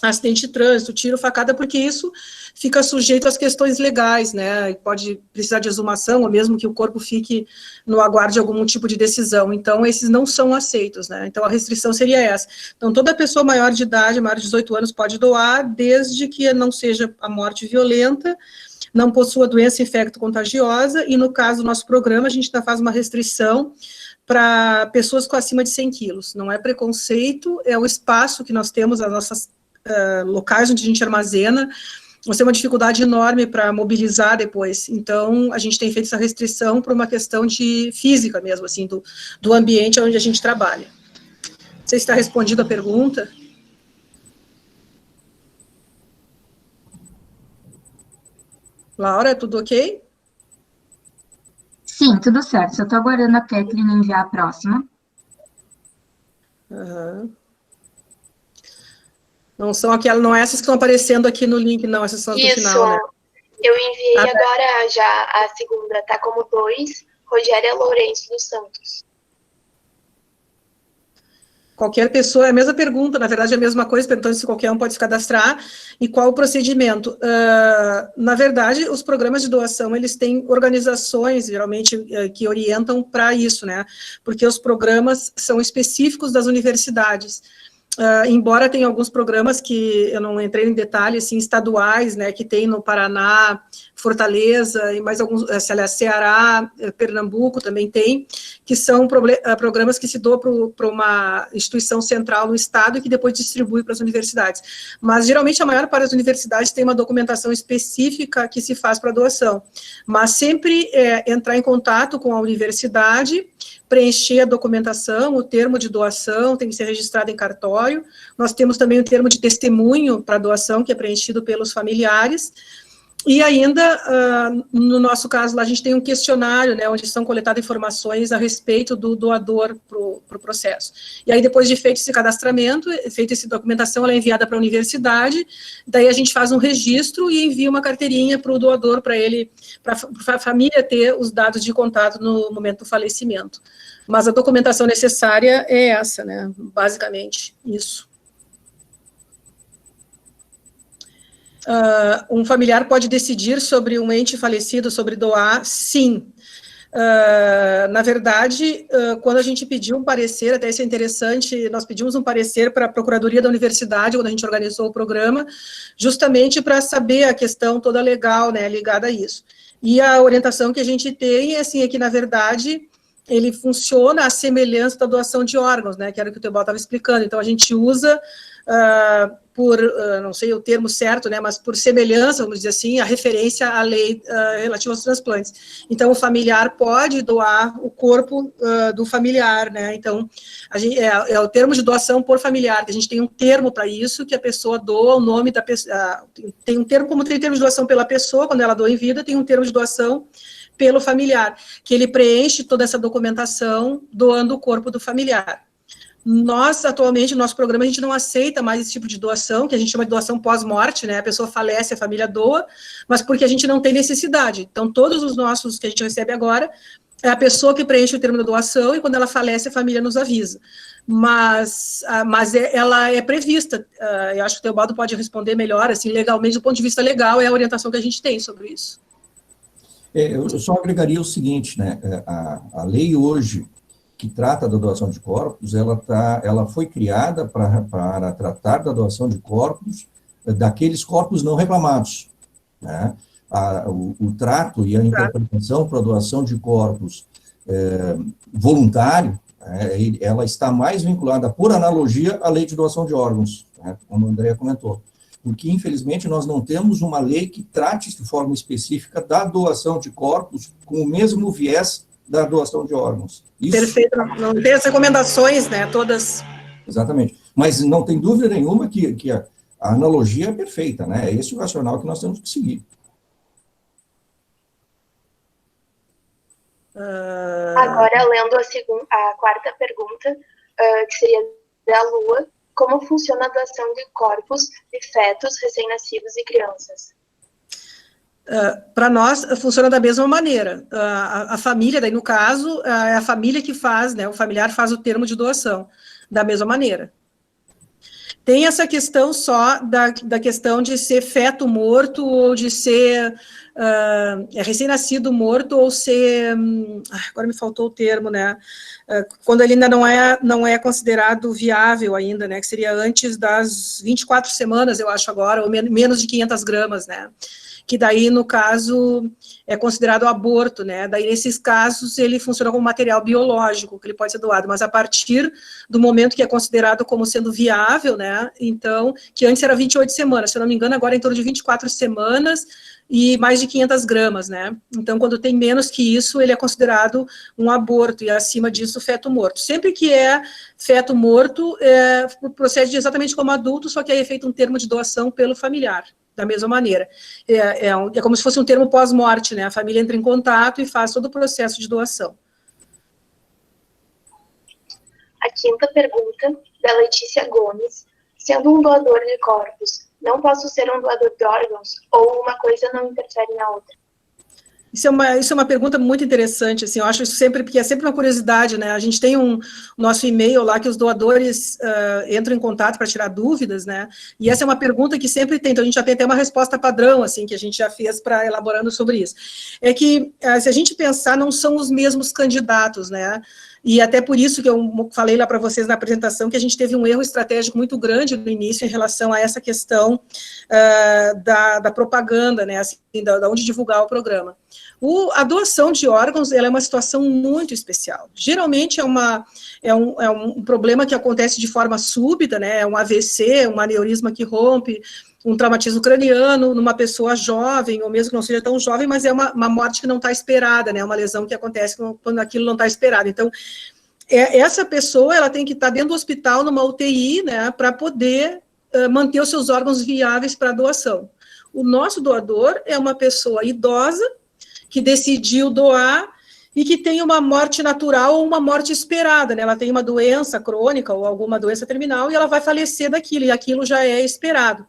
A: acidente de trânsito, tiro, facada, porque isso fica sujeito às questões legais, né, pode precisar de exumação, ou mesmo que o corpo fique no aguardo de algum tipo de decisão. Então, esses não são aceitos, né, então a restrição seria essa. Então, toda pessoa maior de idade, maior de 18 anos, pode doar, desde que não seja a morte violenta, não possua doença infecto-contagiosa, e no caso do nosso programa, a gente ainda faz uma restrição para pessoas com acima de 100 quilos. Não é preconceito, é o espaço que nós temos, as nossas locais onde a gente armazena, nós temos uma dificuldade enorme para mobilizar depois, então a gente tem feito essa restrição por uma questão de física mesmo, assim, do ambiente onde a gente trabalha. Não sei se está respondida a pergunta. Laura, tudo ok?
C: Sim, tudo certo. Só estou aguardando a Kathleen enviar a próxima.
A: Não são aquelas, não é essas que estão aparecendo aqui no link, não, essas são as do final, né?
B: Eu enviei agora já a segunda, tá como 2, Rogéria Lourenço dos Santos.
A: Qualquer pessoa, é a mesma pergunta, na verdade é a mesma coisa, perguntando se qualquer um pode se cadastrar, e qual o procedimento. Na verdade, os programas de doação, eles têm organizações, geralmente, que orientam para isso, né, porque os programas são específicos das universidades. embora tenha alguns programas que eu não entrei em detalhe, assim, estaduais, né, que tem no Paraná, Fortaleza, e mais alguns, Ceará, Pernambuco também tem, que são programas que se doam para uma instituição central no estado e que depois distribui para as universidades. Mas, geralmente, a maior parte das universidades tem uma documentação específica que se faz para doação. Mas sempre entrar em contato com a universidade, preencher a documentação, o termo de doação tem que ser registrado em cartório. Nós temos também o termo de testemunho para doação, que é preenchido pelos familiares. E ainda, no nosso caso, lá a gente tem um questionário, né, onde são coletadas informações a respeito do doador para o processo. E aí, depois de feito esse cadastramento, feita essa documentação, ela é enviada para a universidade, daí a gente faz um registro e envia uma carteirinha para o doador, para ele, para a família ter os dados de contato no momento do falecimento. Mas a documentação necessária é essa, né, basicamente, isso. Um familiar pode decidir sobre um ente falecido, sobre doar? Sim. Na verdade, quando a gente pediu um parecer, até isso é interessante, nós pedimos um parecer para a Procuradoria da Universidade, quando a gente organizou o programa, justamente para saber a questão toda legal, né, ligada a isso. E a orientação que a gente tem assim, é que, na verdade, ele funciona à semelhança da doação de órgãos, né, que era o que o Teobaldo estava explicando. Então, a gente usa, não sei o termo certo, né, mas por semelhança, vamos dizer assim, a referência à lei relativa aos transplantes. Então, o familiar pode doar o corpo do familiar, né, então, é o termo de doação por familiar, que a gente tem um termo para isso, que a pessoa doa o nome da pessoa, tem um termo, como tem termo de doação pela pessoa, quando ela doa em vida, tem um termo de doação pelo familiar, que ele preenche toda essa documentação doando o corpo do familiar. Nós, atualmente, no nosso programa, a gente não aceita mais esse tipo de doação, que a gente chama de doação pós-morte, né, a pessoa falece, a família doa, mas porque a gente não tem necessidade. Então, todos os nossos que a gente recebe agora, é a pessoa que preenche o termo da doação, e quando ela falece, a família nos avisa. Mas ela é prevista, eu acho que o Teobaldo pode responder melhor, assim, legalmente, do ponto de vista legal, é a orientação que a gente tem sobre isso.
D: Eu só agregaria o seguinte, né, a lei hoje, que trata da doação de corpos, ela foi criada para tratar da doação de corpos, daqueles corpos não reclamados, né? O trato e a interpretação para a doação de corpos voluntário, ela está mais vinculada, por analogia, à lei de doação de órgãos, né, como a Andrea comentou. Porque, infelizmente, nós não temos uma lei que trate de forma específica da doação de corpos com o mesmo viés da doação de órgãos. Isso...
A: Perfeito, não tem as recomendações, né, todas.
D: Exatamente, mas não tem dúvida nenhuma que a analogia é perfeita, né, é esse o racional que nós temos que seguir.
B: Agora, lendo a quarta pergunta, que seria da Lua, como funciona a doação de corpos de fetos, recém-nascidos e crianças?
A: Para nós, funciona da mesma maneira. A família, daí no caso, é a família que faz, né, o familiar faz o termo de doação, da mesma maneira. Tem essa questão só da questão de ser feto morto, ou de ser recém-nascido morto, ou ser... agora me faltou o termo, né? Quando ele ainda não é considerado viável ainda, né? Que seria antes das 24 semanas, eu acho agora, ou menos de 500 gramas, né? Que daí, no caso, é considerado aborto, né? Daí, nesses casos, ele funciona como material biológico, que ele pode ser doado, mas a partir do momento que é considerado como sendo viável, né? Então, que antes era 28 semanas, se eu não me engano, agora é em torno de 24 semanas e mais de 500 gramas, né? Então, quando tem menos que isso, ele é considerado um aborto, e acima disso, feto morto. Sempre que é feto morto, procede exatamente como adulto, só que aí é feito um termo de doação pelo familiar. Da mesma maneira. É como se fosse um termo pós-morte, né? A família entra em contato e faz todo o processo de doação.
B: A quinta pergunta, da Letícia Gomes. Sendo um doador de corpos, não posso ser um doador de órgãos? Ou uma coisa não interfere na outra?
A: Isso é uma pergunta muito interessante, assim, eu acho isso sempre, porque é sempre uma curiosidade, né, a gente tem nosso e-mail lá que os doadores entram em contato para tirar dúvidas, né, e essa é uma pergunta que sempre tem, então a gente já tem até uma resposta padrão, assim, que a gente já fez para elaborando sobre isso, é que, se a gente pensar, não são os mesmos candidatos, né, e até por isso que eu falei lá para vocês na apresentação que a gente teve um erro estratégico muito grande no início em relação a essa questão da propaganda, né, assim, da onde divulgar o programa. A doação de órgãos, ela é uma situação muito especial. Geralmente é um problema que acontece de forma súbita, né, é um AVC, um aneurisma que rompe, um traumatismo craniano numa pessoa jovem, ou mesmo que não seja tão jovem, mas é uma morte que não está esperada, né, uma lesão que acontece quando aquilo não está esperado. Então, essa pessoa, ela tem que estar dentro do hospital, numa UTI, né, para poder manter os seus órgãos viáveis para doação. O nosso doador é uma pessoa idosa, que decidiu doar e que tem uma morte natural ou uma morte esperada, né? Ela tem uma doença crônica ou alguma doença terminal e ela vai falecer daquilo, e aquilo já é esperado.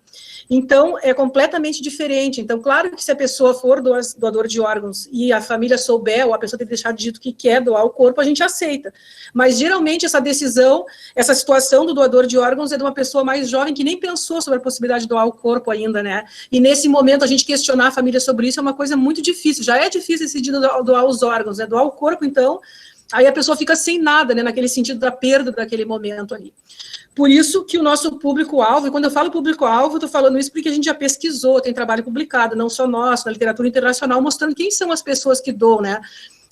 A: Então, é completamente diferente. Então, claro que se a pessoa for doador de órgãos e a família souber, ou a pessoa ter deixado dito que quer doar o corpo, a gente aceita. Mas, geralmente, essa decisão, essa situação do doador de órgãos é de uma pessoa mais jovem que nem pensou sobre a possibilidade de doar o corpo ainda, né? E, nesse momento, a gente questionar a família sobre isso é uma coisa muito difícil. Já é difícil decidir doar os órgãos, né? Doar o corpo, então, aí a pessoa fica sem nada, né? Naquele sentido da perda daquele momento ali. Por isso que o nosso público-alvo, e quando eu falo público-alvo, estou falando isso porque a gente já pesquisou, tem trabalho publicado, não só nosso, na literatura internacional, mostrando quem são as pessoas que doam, né?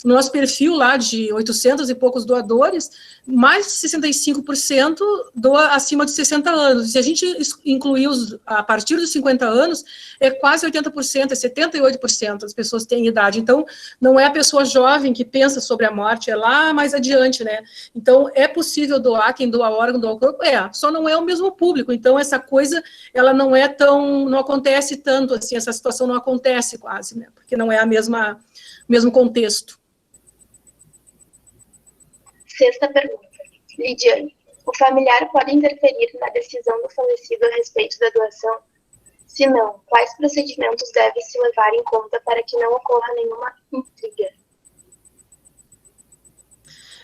A: No nosso perfil lá de 800 e poucos doadores, mais de 65% doa acima de 60 anos. E se a gente incluir a partir dos 50 anos, é quase 80%, é 78% das pessoas que têm idade. Então, não é a pessoa jovem que pensa sobre a morte, é lá mais adiante, né? Então, é possível doar, quem doa órgão, doa o corpo, só não é o mesmo público. Então, essa coisa, ela não acontece tanto, assim, essa situação não acontece quase, né? Porque não é mesmo contexto.
B: Sexta pergunta. Lidiane, o familiar pode interferir na decisão do falecido a respeito da doação? Se não, quais procedimentos devem se levar em conta para que não ocorra nenhuma intriga?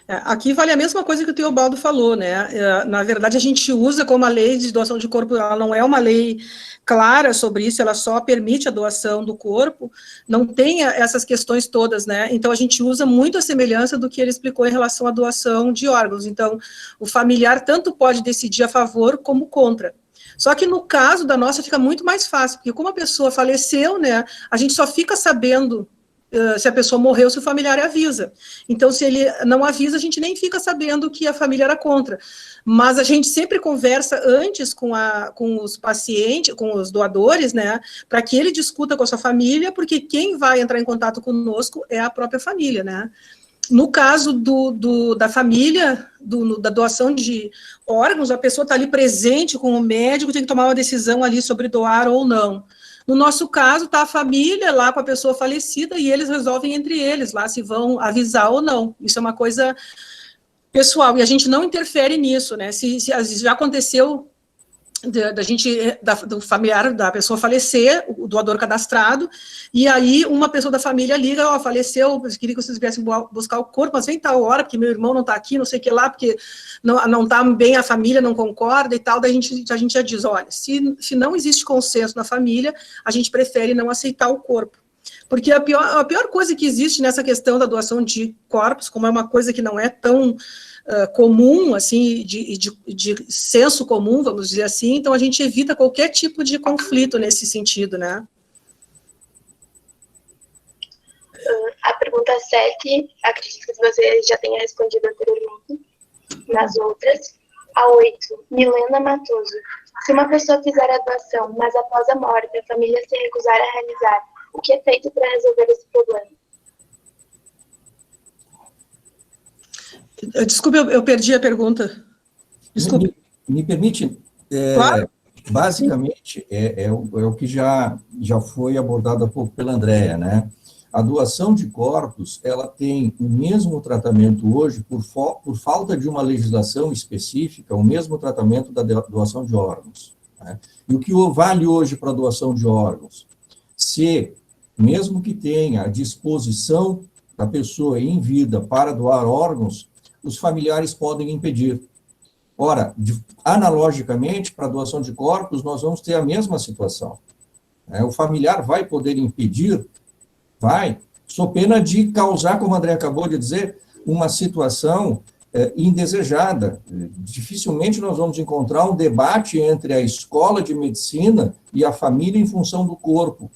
A: Aqui vale a mesma coisa que o Teobaldo falou, né? Na verdade, a gente usa como a lei de doação de corpo, ela não é uma lei clara sobre isso, ela só permite a doação do corpo, não tem essas questões todas, né? Então, a gente usa muito a semelhança do que ele explicou em relação à doação de órgãos. Então, o familiar tanto pode decidir a favor como contra. Só que no caso da nossa fica muito mais fácil, porque como a pessoa faleceu, né, a gente só fica sabendo se a pessoa morreu, se o familiar avisa. Então, se ele não avisa, a gente nem fica sabendo que a família era contra. Mas a gente sempre conversa antes com os pacientes, com os doadores, né, para que ele discuta com a sua família, porque quem vai entrar em contato conosco é a própria família, né. No caso da família, da doação de órgãos, a pessoa está ali presente com o médico, tem que tomar uma decisão ali sobre doar ou não. No nosso caso, está a família lá com a pessoa falecida e eles resolvem entre eles lá se vão avisar ou não. Isso é uma coisa pessoal e a gente não interfere nisso, né? Se já aconteceu do familiar da pessoa falecer, o doador cadastrado, e aí uma pessoa da família liga, faleceu, eu queria que vocês viessem buscar o corpo, mas vem tal hora, porque meu irmão não está aqui, não sei o que lá, porque não está bem, a família não concorda e tal, daí a gente já diz, olha, se não existe consenso na família, a gente prefere não aceitar o corpo. Porque a pior coisa que existe nessa questão da doação de corpos, como é uma coisa que não é tão comum, assim, de senso comum, vamos dizer assim, então a gente evita qualquer tipo de conflito nesse sentido, né?
B: A pergunta 7, acredito que você já tenha respondido anteriormente, nas outras. A 8, Milena Matoso. Se uma pessoa fizer a doação, mas após a morte a família se recusar a realizar, o que é feito para resolver esse problema?
A: Desculpe, eu perdi a pergunta. Desculpe.
D: Me permite,
A: claro.
D: Basicamente, é o que já foi abordado há pouco pela Andréa, né? A doação de corpos, ela tem o mesmo tratamento hoje, por falta de uma legislação específica, o mesmo tratamento da doação de órgãos, né? E o que vale hoje para a doação de órgãos? Se mesmo que tenha a disposição da pessoa em vida para doar órgãos, os familiares podem impedir. Ora, analogicamente, para a doação de corpos, nós vamos ter a mesma situação. O familiar vai poder impedir, vai, sob pena de causar, como o André acabou de dizer, uma situação indesejada. Dificilmente nós vamos encontrar um debate entre a escola de medicina e a família em função do corpo,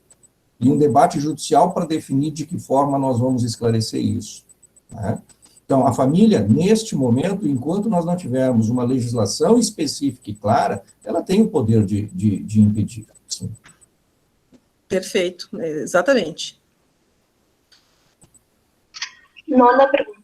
D: e um debate judicial para definir de que forma nós vamos esclarecer isso, né? Então, a família, neste momento, enquanto nós não tivermos uma legislação específica e clara, ela tem o poder de impedir. Sim.
A: Perfeito, exatamente.
B: 9ª pergunta.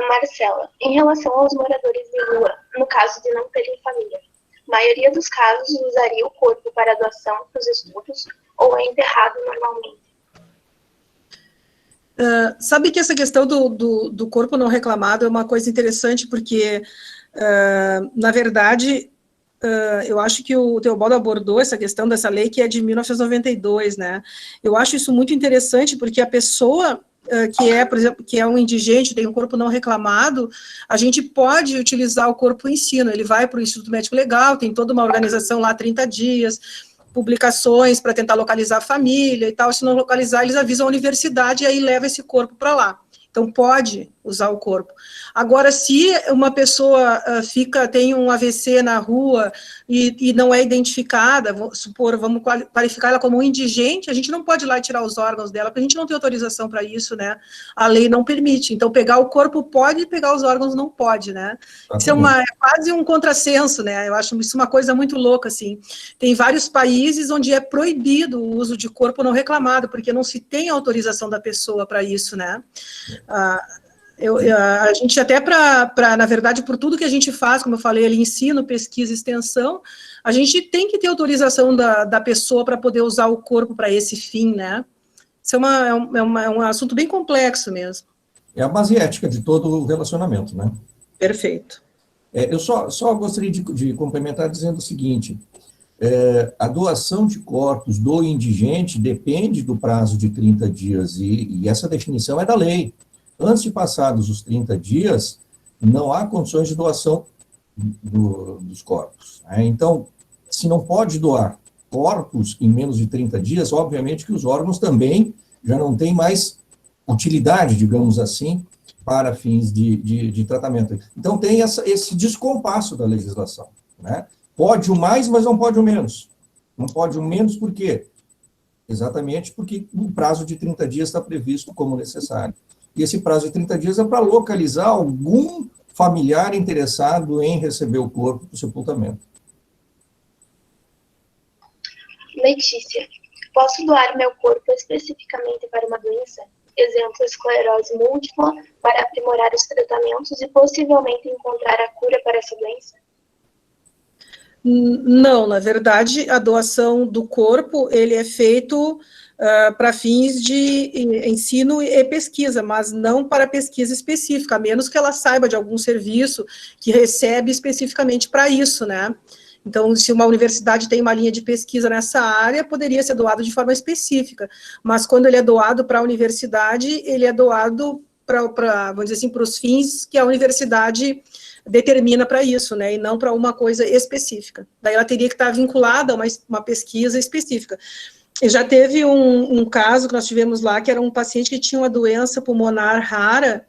B: Marcela, em relação aos moradores de rua, no caso de não terem família, a maioria dos casos usaria o corpo para doação para os estudos ou é enterrado normalmente?
A: Sabe que essa questão do corpo não reclamado é uma coisa interessante, porque, na verdade, eu acho que o Teobaldo abordou essa questão dessa lei que é de 1992, né? Eu acho isso muito interessante, porque a pessoa que é, por exemplo, que é um indigente, tem um corpo não reclamado, a gente pode utilizar o corpo em ensino, ele vai para o Instituto Médico Legal, tem toda uma organização lá, 30 dias, publicações para tentar localizar a família e tal, se não localizar, eles avisam a universidade e aí leva esse corpo para lá. Então, pode usar o corpo. Agora, se uma pessoa tem um AVC na rua e não é identificada, vamos qualificar ela como um indigente, a gente não pode ir lá e tirar os órgãos dela, porque a gente não tem autorização para isso, né? A lei não permite. Então, pegar o corpo pode, pegar os órgãos não pode, né? Isso é quase um contrassenso, né? Eu acho isso uma coisa muito louca, assim. Tem vários países onde é proibido o uso de corpo não reclamado, porque não se tem autorização da pessoa para isso, né? A gente até na verdade, por tudo que a gente faz, como eu falei ali, ensino, pesquisa, extensão, a gente tem que ter autorização da pessoa para poder usar o corpo para esse fim, né? Isso é um assunto bem complexo mesmo.
D: É a base ética de todo o relacionamento, né?
A: Perfeito.
D: Eu só gostaria de complementar dizendo o seguinte, a doação de corpos do indigente depende do prazo de 30 dias, e essa definição é da lei. Antes de passados os 30 dias, não há condições de doação dos corpos, né? Então, se não pode doar corpos em menos de 30 dias, obviamente que os órgãos também já não têm mais utilidade, digamos assim, para fins de tratamento. Então, tem esse descompasso da legislação, né? Pode o mais, mas não pode o menos. Não pode o menos por quê? Exatamente porque o prazo de 30 dias está previsto como necessário. E esse prazo de 30 dias é para localizar algum familiar interessado em receber o corpo para o sepultamento.
B: Letícia, posso doar meu corpo especificamente para uma doença? Exemplo, esclerose múltipla, para aprimorar os tratamentos e possivelmente encontrar a cura para essa doença?
A: Não, na verdade, a doação do corpo, ele é feito para fins de ensino e pesquisa, mas não para pesquisa específica, a menos que ela saiba de algum serviço que recebe especificamente para isso, né? Então, se uma universidade tem uma linha de pesquisa nessa área, poderia ser doado de forma específica, mas quando ele é doado para a universidade, ele é doado vamos dizer assim, para os fins que a universidade determina para isso, né, e não para uma coisa específica. Daí ela teria que estar vinculada a uma pesquisa específica. E já teve um caso que nós tivemos lá, que era um paciente que tinha uma doença pulmonar rara,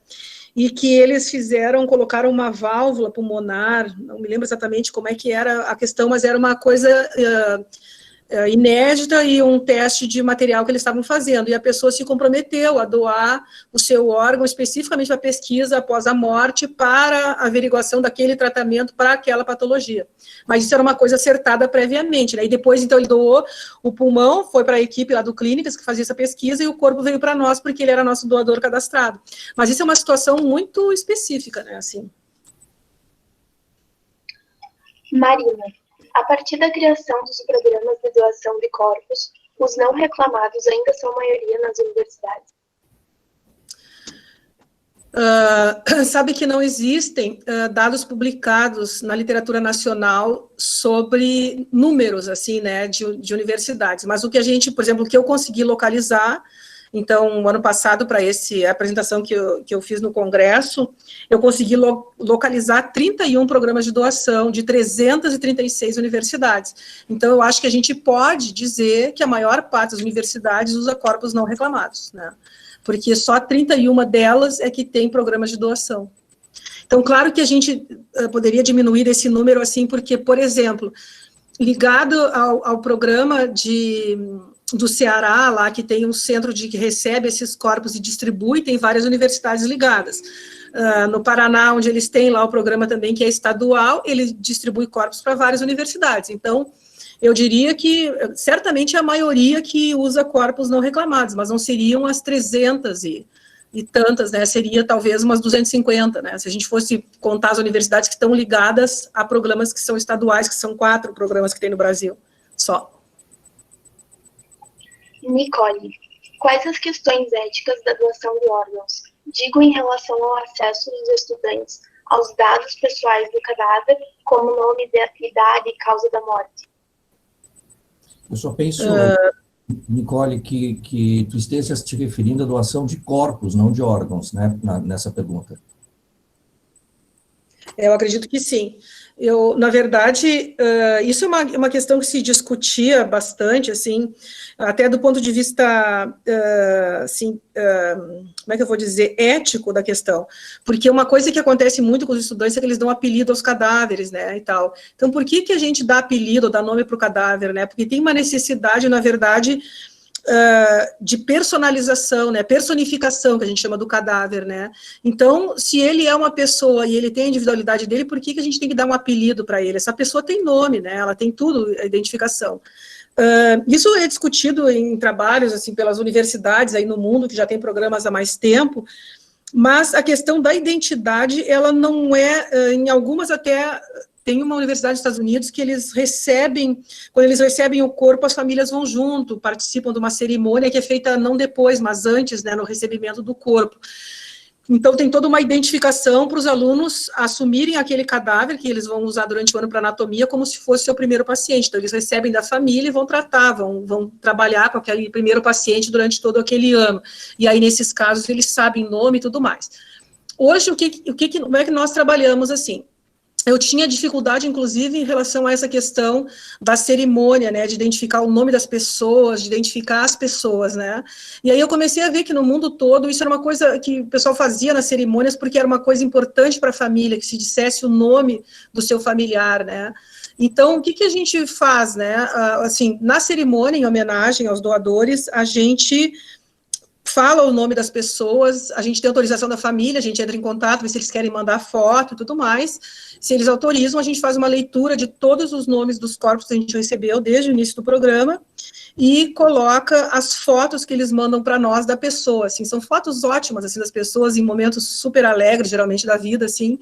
A: e que eles colocaram uma válvula pulmonar, não me lembro exatamente como é que era a questão, mas era uma coisa inédita e um teste de material que eles estavam fazendo, e a pessoa se comprometeu a doar o seu órgão especificamente para pesquisa após a morte para a averiguação daquele tratamento para aquela patologia. Mas isso era uma coisa acertada previamente, né? E depois, então, ele doou o pulmão, foi para a equipe lá do Clínicas que fazia essa pesquisa, e o corpo veio para nós, porque ele era nosso doador cadastrado. Mas isso é uma situação muito específica, né, assim.
B: Marina, a partir da criação dos programas de doação de corpos, os não reclamados ainda são maioria nas universidades?
A: Sabe que não existem dados publicados na literatura nacional sobre números, assim, né, de universidades, mas o que a gente, por exemplo, o que eu consegui localizar, então, ano passado, para a apresentação que eu fiz no Congresso, eu consegui localizar 31 programas de doação de 336 universidades. Então, eu acho que a gente pode dizer que a maior parte das universidades usa corpos não reclamados, né? Porque só 31 delas é que tem programas de doação. Então, claro que a gente poderia diminuir esse número, assim, porque, por exemplo, ligado ao programa do Ceará, lá que tem um centro que recebe esses corpos e distribui, tem várias universidades ligadas. No Paraná, onde eles têm lá o programa também, que é estadual, ele distribui corpos para várias universidades. Então, eu diria que, certamente, a maioria que usa corpos não reclamados, mas não seriam as 300 e tantas, né? Seria talvez umas 250, né? Se a gente fosse contar as universidades que estão ligadas a programas que são estaduais, que são 4 programas que tem no Brasil, só.
B: Nicole, quais as questões éticas da doação de órgãos? Digo em relação ao acesso dos estudantes aos dados pessoais do cadáver, como nome, idade e causa da morte.
D: Eu só penso, Nicole, que tu estejas te referindo à doação de corpos, não de órgãos, né, nessa pergunta.
A: Eu acredito que sim. Na verdade, isso é uma questão que se discutia bastante, assim, até do ponto de vista, assim, como é que eu vou dizer, ético da questão, porque uma coisa que acontece muito com os estudantes é que eles dão apelido aos cadáveres, né, e tal. Então, por que a gente dá apelido, ou dá nome para o cadáver, né? Porque tem uma necessidade, na verdade, de personalização, né, personificação, que a gente chama do cadáver, né, então, se ele é uma pessoa e ele tem a individualidade dele, por que a gente tem que dar um apelido para ele? Essa pessoa tem nome, né, ela tem tudo, a identificação. Isso é discutido em trabalhos, assim, pelas universidades aí no mundo, que já tem programas há mais tempo, mas a questão da identidade, ela não é, em algumas até... Tem uma universidade dos Estados Unidos que eles recebem, quando eles recebem o corpo, as famílias vão junto, participam de uma cerimônia que é feita não depois, mas antes, né, no recebimento do corpo. Então, tem toda uma identificação para os alunos assumirem aquele cadáver que eles vão usar durante o ano para anatomia como se fosse o seu primeiro paciente. Então, eles recebem da família e vão tratar, vão trabalhar com aquele primeiro paciente durante todo aquele ano. E aí, nesses casos, eles sabem nome e tudo mais. Hoje, como é que nós trabalhamos assim? Eu tinha dificuldade, inclusive, em relação a essa questão da cerimônia, né, de identificar o nome das pessoas, de identificar as pessoas, né, e aí eu comecei a ver que no mundo todo isso era uma coisa que o pessoal fazia nas cerimônias porque era uma coisa importante para a família, que se dissesse o nome do seu familiar, né. Então, o que a gente faz, né, assim, na cerimônia, em homenagem aos doadores, a gente fala o nome das pessoas, a gente tem autorização da família, a gente entra em contato, vê se eles querem mandar foto e tudo mais. Se eles autorizam, a gente faz uma leitura de todos os nomes dos corpos que a gente recebeu desde o início do programa e coloca as fotos que eles mandam para nós da pessoa, assim, são fotos ótimas, assim, das pessoas em momentos super alegres, geralmente, da vida, assim,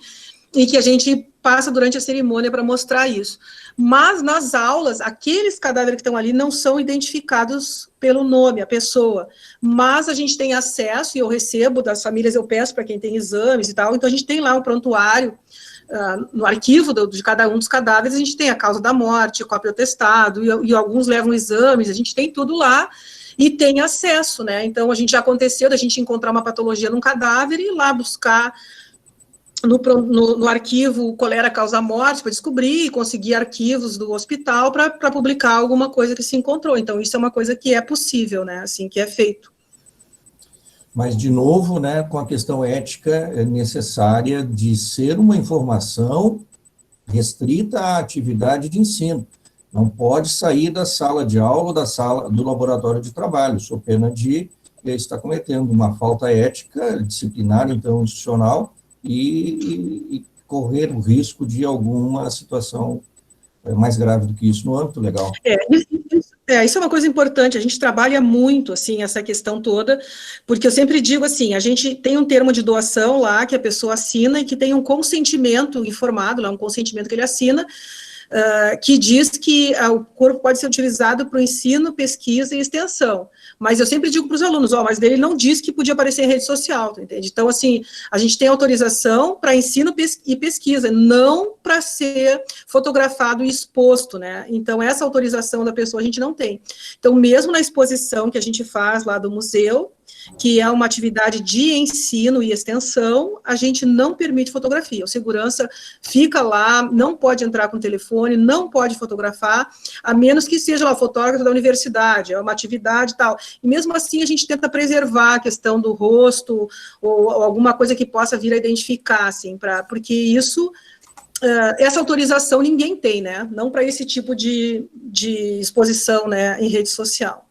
A: e que a gente passa durante a cerimônia para mostrar isso. Mas nas aulas, aqueles cadáveres que estão ali não são identificados pelo nome, a pessoa, mas a gente tem acesso, e eu recebo das famílias, eu peço para quem tem exames e tal, então a gente tem lá um prontuário, no arquivo de cada um dos cadáveres, a gente tem a causa da morte, a cópia do atestado, e alguns levam exames, a gente tem tudo lá, e tem acesso, né, então a gente já aconteceu da gente encontrar uma patologia num cadáver e ir lá buscar no arquivo qual era a causa da morte, para descobrir e conseguir arquivos do hospital para publicar alguma coisa que se encontrou. Então, isso é uma coisa que é possível, né, assim, que é feito.
D: Mas, de novo, né, com a questão ética necessária de ser uma informação restrita à atividade de ensino. Não pode sair da sala de aula, da sala do laboratório de trabalho, sob pena de estar cometendo uma falta ética, disciplinar, então, institucional, e correr o risco de alguma situação mais grave do que isso no âmbito legal.
A: Isso é uma coisa importante, a gente trabalha muito, assim, essa questão toda, porque eu sempre digo assim, a gente tem um termo de doação lá, que a pessoa assina, e que tem um consentimento informado, lá um consentimento que ele assina, que diz que o corpo pode ser utilizado para o ensino, pesquisa e extensão. Mas eu sempre digo para os alunos, mas ele não diz que podia aparecer em rede social, tu entende? Então, assim, a gente tem autorização para ensino e pesquisa, não para ser fotografado e exposto, né? Então, essa autorização da pessoa a gente não tem. Então, mesmo na exposição que a gente faz lá do museu, que é uma atividade de ensino e extensão, a gente não permite fotografia. O segurança fica lá, não pode entrar com o telefone, não pode fotografar, a menos que seja lá o fotógrafo da universidade, é uma atividade e tal. E mesmo assim a gente tenta preservar a questão do rosto, ou alguma coisa que possa vir a identificar, assim, porque isso... essa autorização ninguém tem, né? Não para esse tipo de exposição, né, em rede social.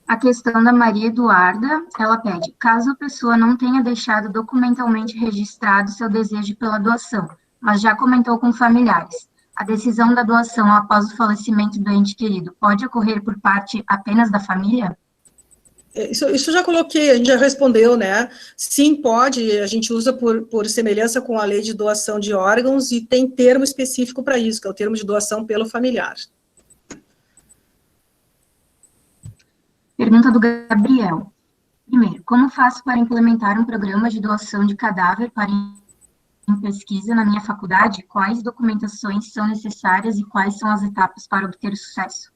C: A questão da Maria Eduarda, ela pede, caso a pessoa não tenha deixado documentalmente registrado seu desejo pela doação, mas já comentou com familiares, a decisão da doação após o falecimento do ente querido pode ocorrer por parte apenas da família?
A: Isso já coloquei, a gente já respondeu, né? Sim, pode, a gente usa por semelhança com a lei de doação de órgãos e tem termo específico para isso, que é o termo de doação pelo familiar.
C: Pergunta do Gabriel. Primeiro, como faço para implementar um programa de doação de cadáver para em pesquisa na minha faculdade? Quais documentações são necessárias e quais são as etapas para obter sucesso?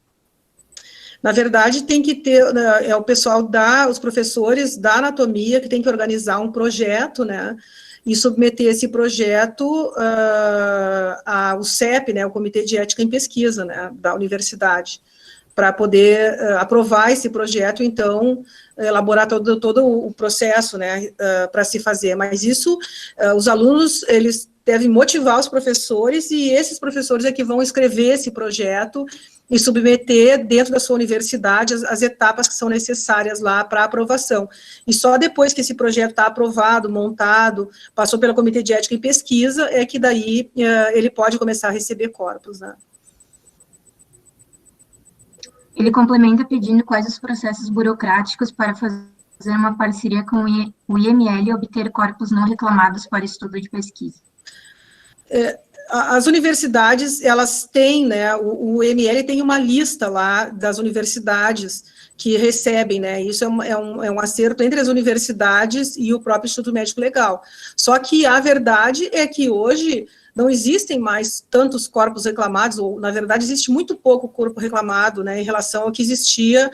A: Na verdade, tem que ter, o pessoal os professores da anatomia que tem que organizar um projeto, né, e submeter esse projeto ao CEP, né, o Comitê de Ética em Pesquisa, né, da universidade, para poder aprovar esse projeto, então, elaborar todo o processo, né, para se fazer. Mas isso, os alunos, eles devem motivar os professores, e esses professores é que vão escrever esse projeto e submeter dentro da sua universidade as etapas que são necessárias lá para aprovação. E só depois que esse projeto está aprovado, montado, passou pelo Comitê de Ética em Pesquisa, é que daí ele pode começar a receber corpos, né.
C: Ele complementa pedindo quais os processos burocráticos para fazer uma parceria com o IML e obter corpos não reclamados para estudo de pesquisa.
A: As universidades, elas têm, né, o IML tem uma lista lá das universidades que recebem, né, isso é um acerto entre as universidades e o próprio Instituto Médico Legal. Só que a verdade é que hoje não existem mais tantos corpos reclamados, ou, na verdade, existe muito pouco corpo reclamado, né, em relação ao que existia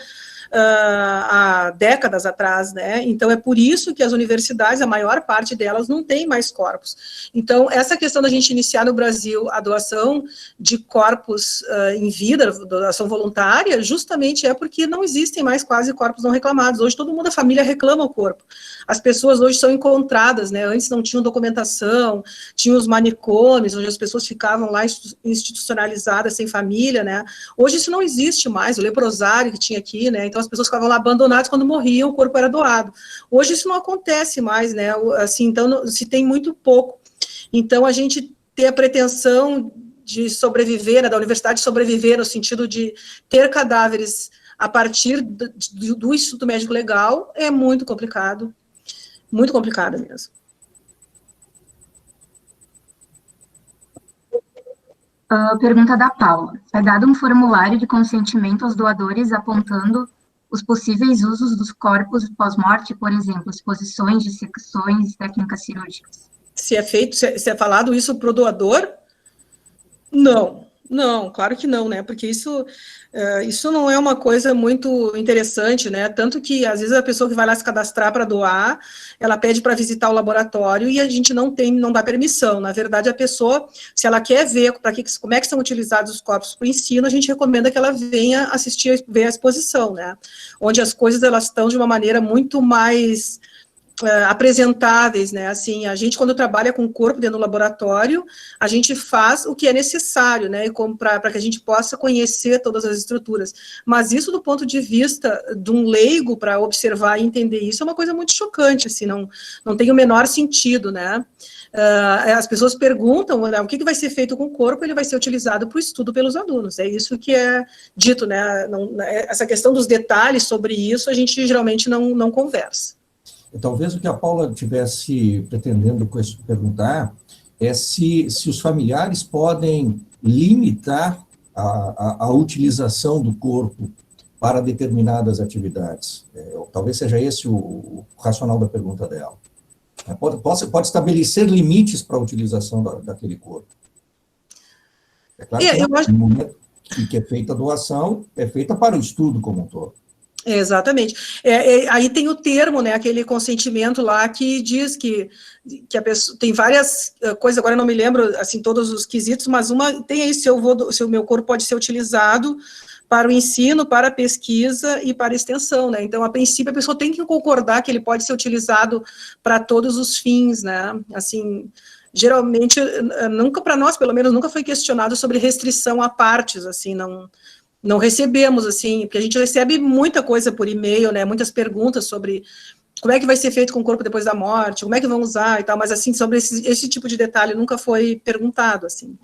A: há décadas atrás, né, então é por isso que as universidades, a maior parte delas, não tem mais corpos. Então, essa questão da gente iniciar no Brasil a doação de corpos em vida, doação voluntária, justamente é porque não existem mais quase corpos não reclamados. Hoje todo mundo, a família reclama o corpo. As pessoas hoje são encontradas, né, antes não tinham documentação, tinham os manicômios, onde as pessoas ficavam lá institucionalizadas, sem família, né, hoje isso não existe mais, o leprosário que tinha aqui, né, então as pessoas ficavam lá abandonadas, quando morriam, o corpo era doado. Hoje isso não acontece mais, né, assim, então se tem muito pouco. Então a gente ter a pretensão de sobreviver, né, da universidade sobreviver, no sentido de ter cadáveres a partir do Instituto Médico Legal, é muito complicado mesmo.
C: Pergunta da Paula. É dado um formulário de consentimento aos doadores apontando os possíveis usos dos corpos pós-morte, por exemplo, exposições, dissecções, técnicas cirúrgicas? Se
A: é falado isso para o doador? Não, claro que não, né, porque isso não é uma coisa muito interessante, né, tanto que, às vezes, a pessoa que vai lá se cadastrar para doar, ela pede para visitar o laboratório e a gente não dá permissão. Na verdade, a pessoa, se ela quer ver como é que são utilizados os corpos para o ensino, a gente recomenda que ela venha ver a exposição, né, onde as coisas, elas estão de uma maneira muito mais apresentáveis, né, assim, a gente quando trabalha com o corpo dentro do laboratório, a gente faz o que é necessário, né, para que a gente possa conhecer todas as estruturas, mas isso do ponto de vista de um leigo para observar e entender isso é uma coisa muito chocante, assim, não tem o menor sentido, né, as pessoas perguntam, né, o que vai ser feito com o corpo, ele vai ser utilizado para o estudo pelos alunos, é isso que é dito, né, essa questão dos detalhes sobre isso, a gente geralmente não conversa.
D: Talvez o que a Paula estivesse pretendendo perguntar é se os familiares podem limitar a utilização do corpo para determinadas atividades. Talvez seja esse o racional da pergunta dela. Pode estabelecer limites para a utilização daquele corpo. É claro que no momento que é feita a doação, é feita para o estudo como um todo.
A: Exatamente. Aí tem o termo, né, aquele consentimento lá que diz que a pessoa tem várias coisas, agora eu não me lembro assim todos os quesitos, mas uma tem aí se o meu corpo pode ser utilizado para o ensino, para a pesquisa e para a extensão, né? Então, a princípio, a pessoa tem que concordar que ele pode ser utilizado para todos os fins, né? Assim, geralmente, nunca para nós, pelo menos, nunca foi questionado sobre restrição a partes, assim, não recebemos, assim, porque a gente recebe muita coisa por e-mail, né? Muitas perguntas sobre como é que vai ser feito com o corpo depois da morte, como é que vão usar e tal, mas, assim, sobre esse tipo de detalhe nunca foi perguntado, assim,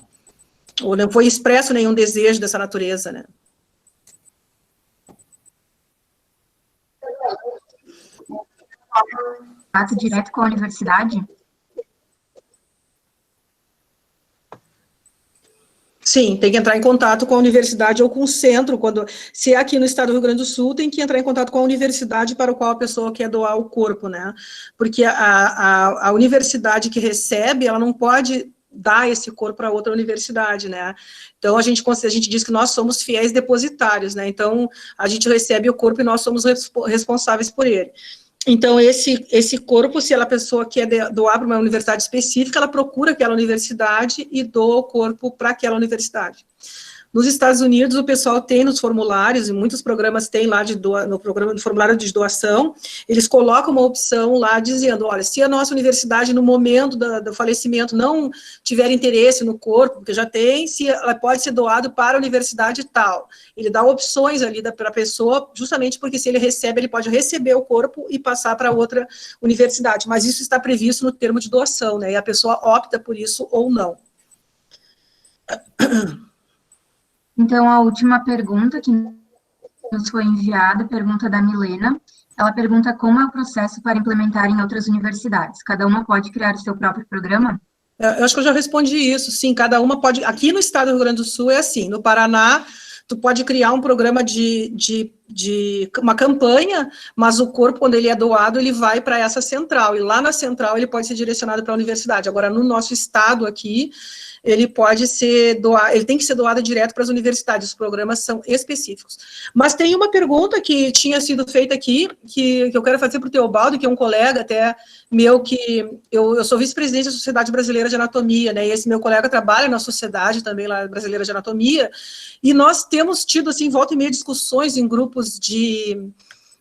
A: ou não foi expresso nenhum desejo dessa natureza, né?
C: Contato direto com a universidade?
A: Sim, tem que entrar em contato com a universidade ou com o centro, se é aqui no estado do Rio Grande do Sul, tem que entrar em contato com a universidade para o qual a pessoa quer doar o corpo, né? Porque a universidade que recebe, ela não pode dar esse corpo para outra universidade, né? Então, a gente diz que nós somos fiéis depositários, né? Então, a gente recebe o corpo e nós somos responsáveis por ele. Então, esse corpo, se a pessoa quer doar para uma universidade específica, ela procura aquela universidade e doa o corpo para aquela universidade. Nos Estados Unidos, o pessoal tem nos formulários, e muitos programas têm lá no formulário de doação, eles colocam uma opção lá dizendo, olha, se a nossa universidade, no momento do falecimento, não tiver interesse no corpo, porque já tem, se ela pode ser doado para a universidade tal. Ele dá opções ali para a pessoa, justamente porque se ele recebe, ele pode receber o corpo e passar para outra universidade, mas isso está previsto no termo de doação, né, e a pessoa opta por isso ou não.
C: Então, a última pergunta que nos foi enviada, pergunta da Milena, ela pergunta como é o processo para implementar em outras universidades. Cada uma pode criar o seu próprio programa?
A: Eu acho que eu já respondi isso, sim, cada uma pode... Aqui no estado do Rio Grande do Sul é assim, no Paraná, tu pode criar um programa de uma campanha, mas o corpo, quando ele é doado, ele vai para essa central, e lá na central ele pode ser direcionado para a universidade. Agora, no nosso estado aqui, ele pode ser doado, ele tem que ser doado direto para as universidades, os programas são específicos. Mas tem uma pergunta que tinha sido feita aqui, que eu quero fazer para o Teobaldo, que é um colega até meu, que eu sou vice-presidente da Sociedade Brasileira de Anatomia, né, e esse meu colega trabalha na sociedade também lá brasileira de anatomia, e nós temos tido, assim, volta e meia discussões em grupos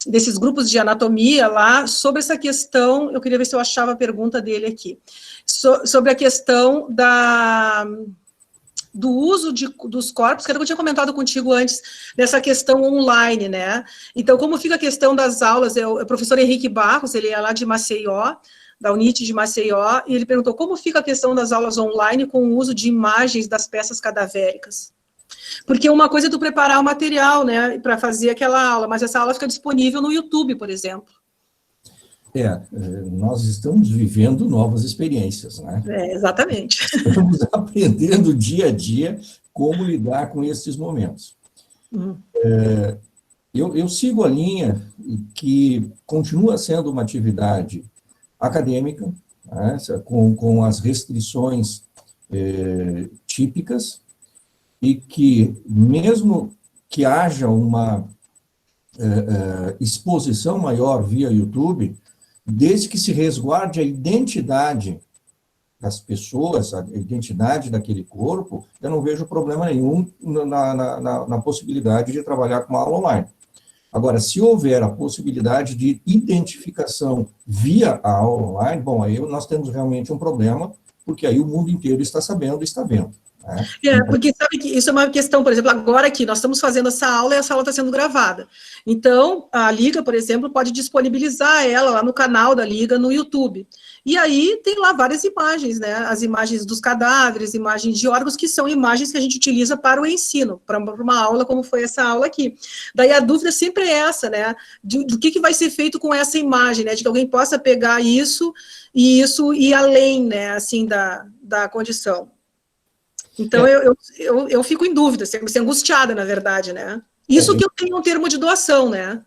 A: desses grupos de anatomia lá, sobre essa questão, eu queria ver se eu achava a pergunta dele aqui, sobre a questão do uso dos corpos, que eu tinha comentado contigo antes, dessa questão online, né? Então, como fica a questão das aulas, o professor Henrique Barros, ele é lá de Maceió, da UNIT de Maceió, e ele perguntou como fica a questão das aulas online com o uso de imagens das peças cadavéricas. Porque uma coisa é tu preparar o material, né, para fazer aquela aula, mas essa aula fica disponível no YouTube, por exemplo.
D: Nós estamos vivendo novas experiências, né?
A: Exatamente.
D: Estamos aprendendo dia a dia como lidar com esses momentos. Eu sigo a linha que continua sendo uma atividade acadêmica, né, com as restrições típicas, e que, mesmo que haja uma exposição maior via YouTube, desde que se resguarde a identidade das pessoas, a identidade daquele corpo, eu não vejo problema nenhum na possibilidade de trabalhar com uma aula online. Agora, se houver a possibilidade de identificação via a aula online, bom, aí nós temos realmente um problema, porque aí o mundo inteiro está sabendo e está vendo.
A: Porque sabe que isso é uma questão, por exemplo, agora aqui, nós estamos fazendo essa aula e essa aula está sendo gravada. Então, a Liga, por exemplo, pode disponibilizar ela lá no canal da Liga, no YouTube. E aí tem lá várias imagens, né? As imagens dos cadáveres, imagens de órgãos, que são imagens que a gente utiliza para o ensino, para uma aula como foi essa aula aqui. Daí a dúvida sempre é essa, né? Do que vai ser feito com essa imagem, né? De que alguém possa pegar isso e ir além, né? Assim, da condição. Então, eu fico em dúvida, assim, angustiada, na verdade, né? Isso que eu tenho um termo de doação, né?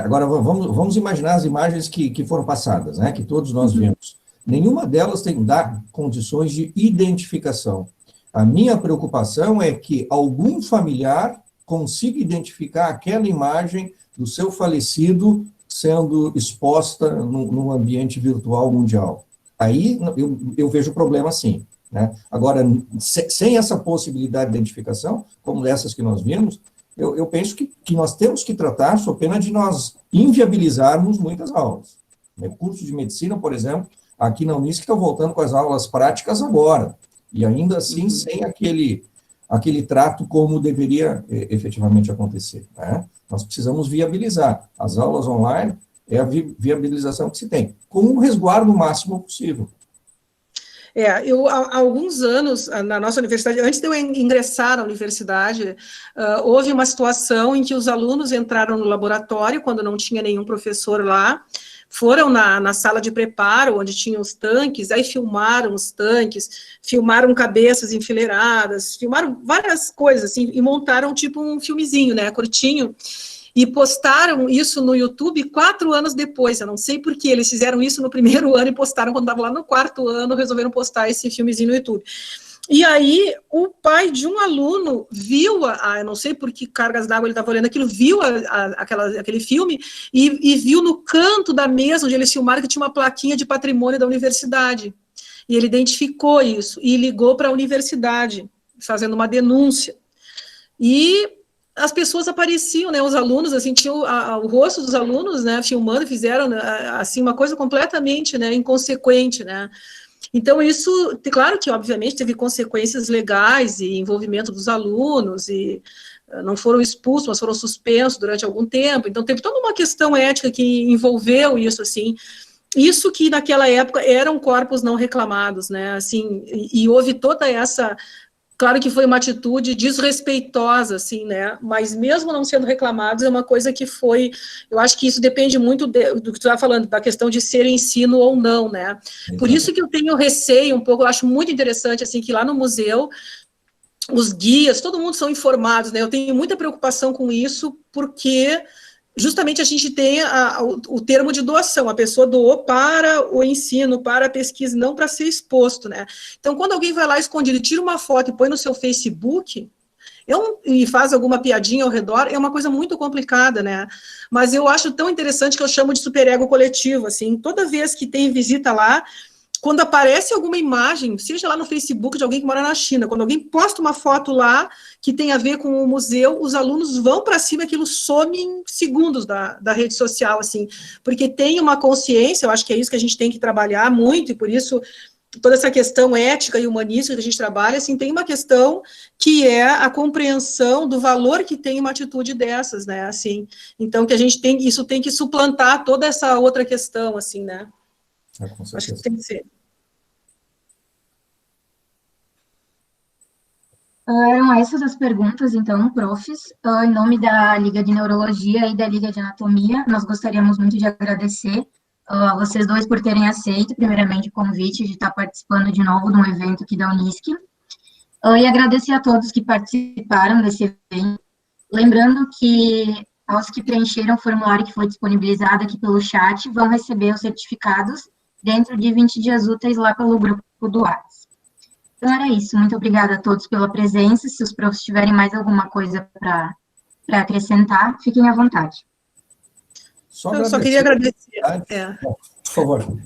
D: Agora, vamos imaginar as imagens que foram passadas, né? Que todos nós vimos. Nenhuma delas dá condições de identificação. A minha preocupação é que algum familiar consiga identificar aquela imagem do seu falecido sendo exposta num ambiente virtual mundial. Aí eu vejo o problema sim. Né? Agora, sem essa possibilidade de identificação, como essas que nós vimos, eu penso que nós temos que tratar, sob pena de nós inviabilizarmos muitas aulas. O curso de medicina, por exemplo, aqui na Unisc está voltando com as aulas práticas agora, e ainda assim sem aquele trato como deveria efetivamente acontecer. Né? Nós precisamos viabilizar. As aulas online é a viabilização que se tem, com um resguardo máximo possível.
A: Eu, há alguns anos, na nossa universidade, antes de eu ingressar na universidade, houve uma situação em que os alunos entraram no laboratório, quando não tinha nenhum professor lá, foram na sala de preparo, onde tinham os tanques, aí filmaram os tanques, filmaram cabeças enfileiradas, filmaram várias coisas, assim, e montaram tipo um filmezinho, né, curtinho, e postaram isso no YouTube 4 anos depois. Eu não sei por que eles fizeram isso no primeiro ano e postaram quando estava lá no 4º ano, resolveram postar esse filmezinho no YouTube. E aí, o pai de um aluno viu, eu não sei por que cargas d'água ele estava olhando aquilo, viu aquele filme e viu no canto da mesa onde eles filmaram que tinha uma plaquinha de patrimônio da universidade. E ele identificou isso e ligou para a universidade, fazendo uma denúncia. E as pessoas apareciam, né, os alunos, assim, tinham o rosto dos alunos, né, filmando, fizeram, assim, uma coisa completamente, né, inconsequente, né. Então, isso, claro que, obviamente, teve consequências legais e envolvimento dos alunos, e não foram expulsos, mas foram suspensos durante algum tempo. Então, teve toda uma questão ética que envolveu isso, assim. Isso que, naquela época, eram corpos não reclamados, né, assim, e houve toda essa... Claro que foi uma atitude desrespeitosa, assim, né, mas mesmo não sendo reclamados, é uma coisa que foi, eu acho que isso depende muito do que tu está falando, da questão de ser ensino ou não, né, por isso que eu tenho receio um pouco, eu acho muito interessante, assim, que lá no museu, os guias, todo mundo são informados, né, eu tenho muita preocupação com isso, porque... justamente a gente tem o termo de doação, a pessoa doou para o ensino, para a pesquisa, não para ser exposto, né? Então, quando alguém vai lá escondido, tira uma foto e põe no seu Facebook, e faz alguma piadinha ao redor, é uma coisa muito complicada, né? Mas eu acho tão interessante que eu chamo de superego coletivo, assim, toda vez que tem visita lá, quando aparece alguma imagem, seja lá no Facebook de alguém que mora na China, quando alguém posta uma foto lá que tem a ver com o museu, os alunos vão para cima, aquilo some em segundos da rede social, assim, porque tem uma consciência, eu acho que é isso que a gente tem que trabalhar muito, e por isso toda essa questão ética e humanística que a gente trabalha, assim, tem uma questão que é a compreensão do valor que tem uma atitude dessas, né, assim, então que a gente tem, isso tem que suplantar toda essa outra questão, assim, né. Acho que tem que ser.
C: Eram essas as perguntas, então, profs. Em nome da Liga de Neurologia e da Liga de Anatomia, nós gostaríamos muito de agradecer a vocês dois por terem aceito, primeiramente, o convite de estar participando de novo de um evento aqui da Unisc. E agradecer a todos que participaram desse evento. Lembrando que aos que preencheram o formulário que foi disponibilizado aqui pelo chat, vão receber os certificados dentro de 20 dias úteis lá pelo grupo do WhatsApp. Então, era isso. Muito obrigada a todos pela presença. Se os profs tiverem mais alguma coisa para acrescentar, fiquem à vontade.
A: Eu só queria agradecer.
D: Por favor.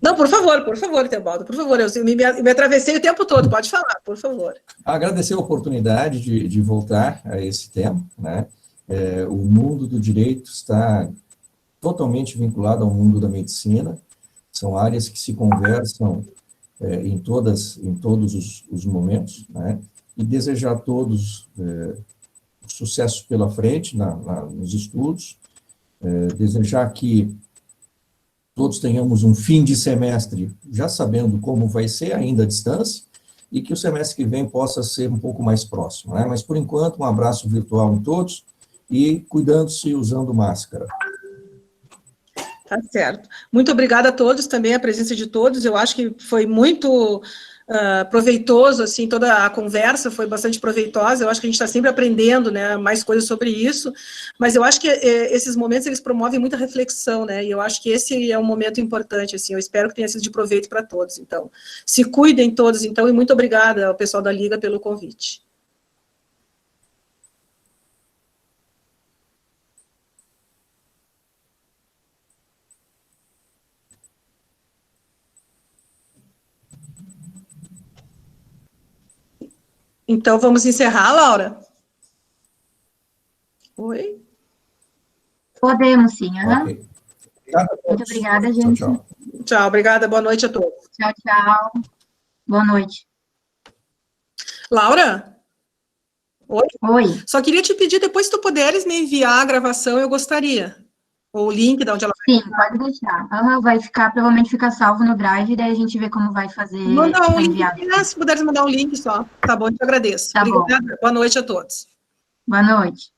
A: Não, por favor, Teobaldo, por favor. Eu me atravessei o tempo todo, pode falar, por favor.
D: Agradecer a oportunidade de voltar a esse tema, né? O mundo do direito está totalmente vinculado ao mundo da medicina. São áreas que se conversam em todos os momentos, né? E desejar a todos sucesso pela frente nos estudos, desejar que todos tenhamos um fim de semestre já sabendo como vai ser, ainda à distância, e que o semestre que vem possa ser um pouco mais próximo, né? Mas, por enquanto, um abraço virtual em todos e cuidando-se usando máscara. Tá
A: certo. Muito obrigada a todos, também a presença de todos, eu acho que foi muito proveitoso, assim, toda a conversa foi bastante proveitosa. Eu acho que a gente está sempre aprendendo, né, mais coisas sobre isso, mas eu acho que esses momentos, eles promovem muita reflexão, né, e eu acho que esse é um momento importante, assim, eu espero que tenha sido de proveito para todos. Então, se cuidem todos, então, e muito obrigada ao pessoal da Liga pelo convite. Então, vamos encerrar, Laura? Oi?
C: Podemos, sim.
D: Ok. Obrigado a todos.
C: Muito obrigada, gente.
D: Tchau, tchau.
A: Tchau, obrigada, boa noite a todos.
C: Tchau, tchau. Boa noite.
A: Laura? Oi?
C: Oi.
A: Só queria te pedir, depois, se tu puderes me enviar a gravação, eu gostaria. Ou o link de onde ela vai.
C: Sim, pode deixar. Vai ficar, provavelmente fica salvo no Drive, daí a gente vê como vai fazer.
A: Manda um link,
C: enviado.
A: se puderes mandar um link só. Tá bom, eu te agradeço.
C: Tá bom.
A: Obrigada, boa noite a todos.
C: Boa noite.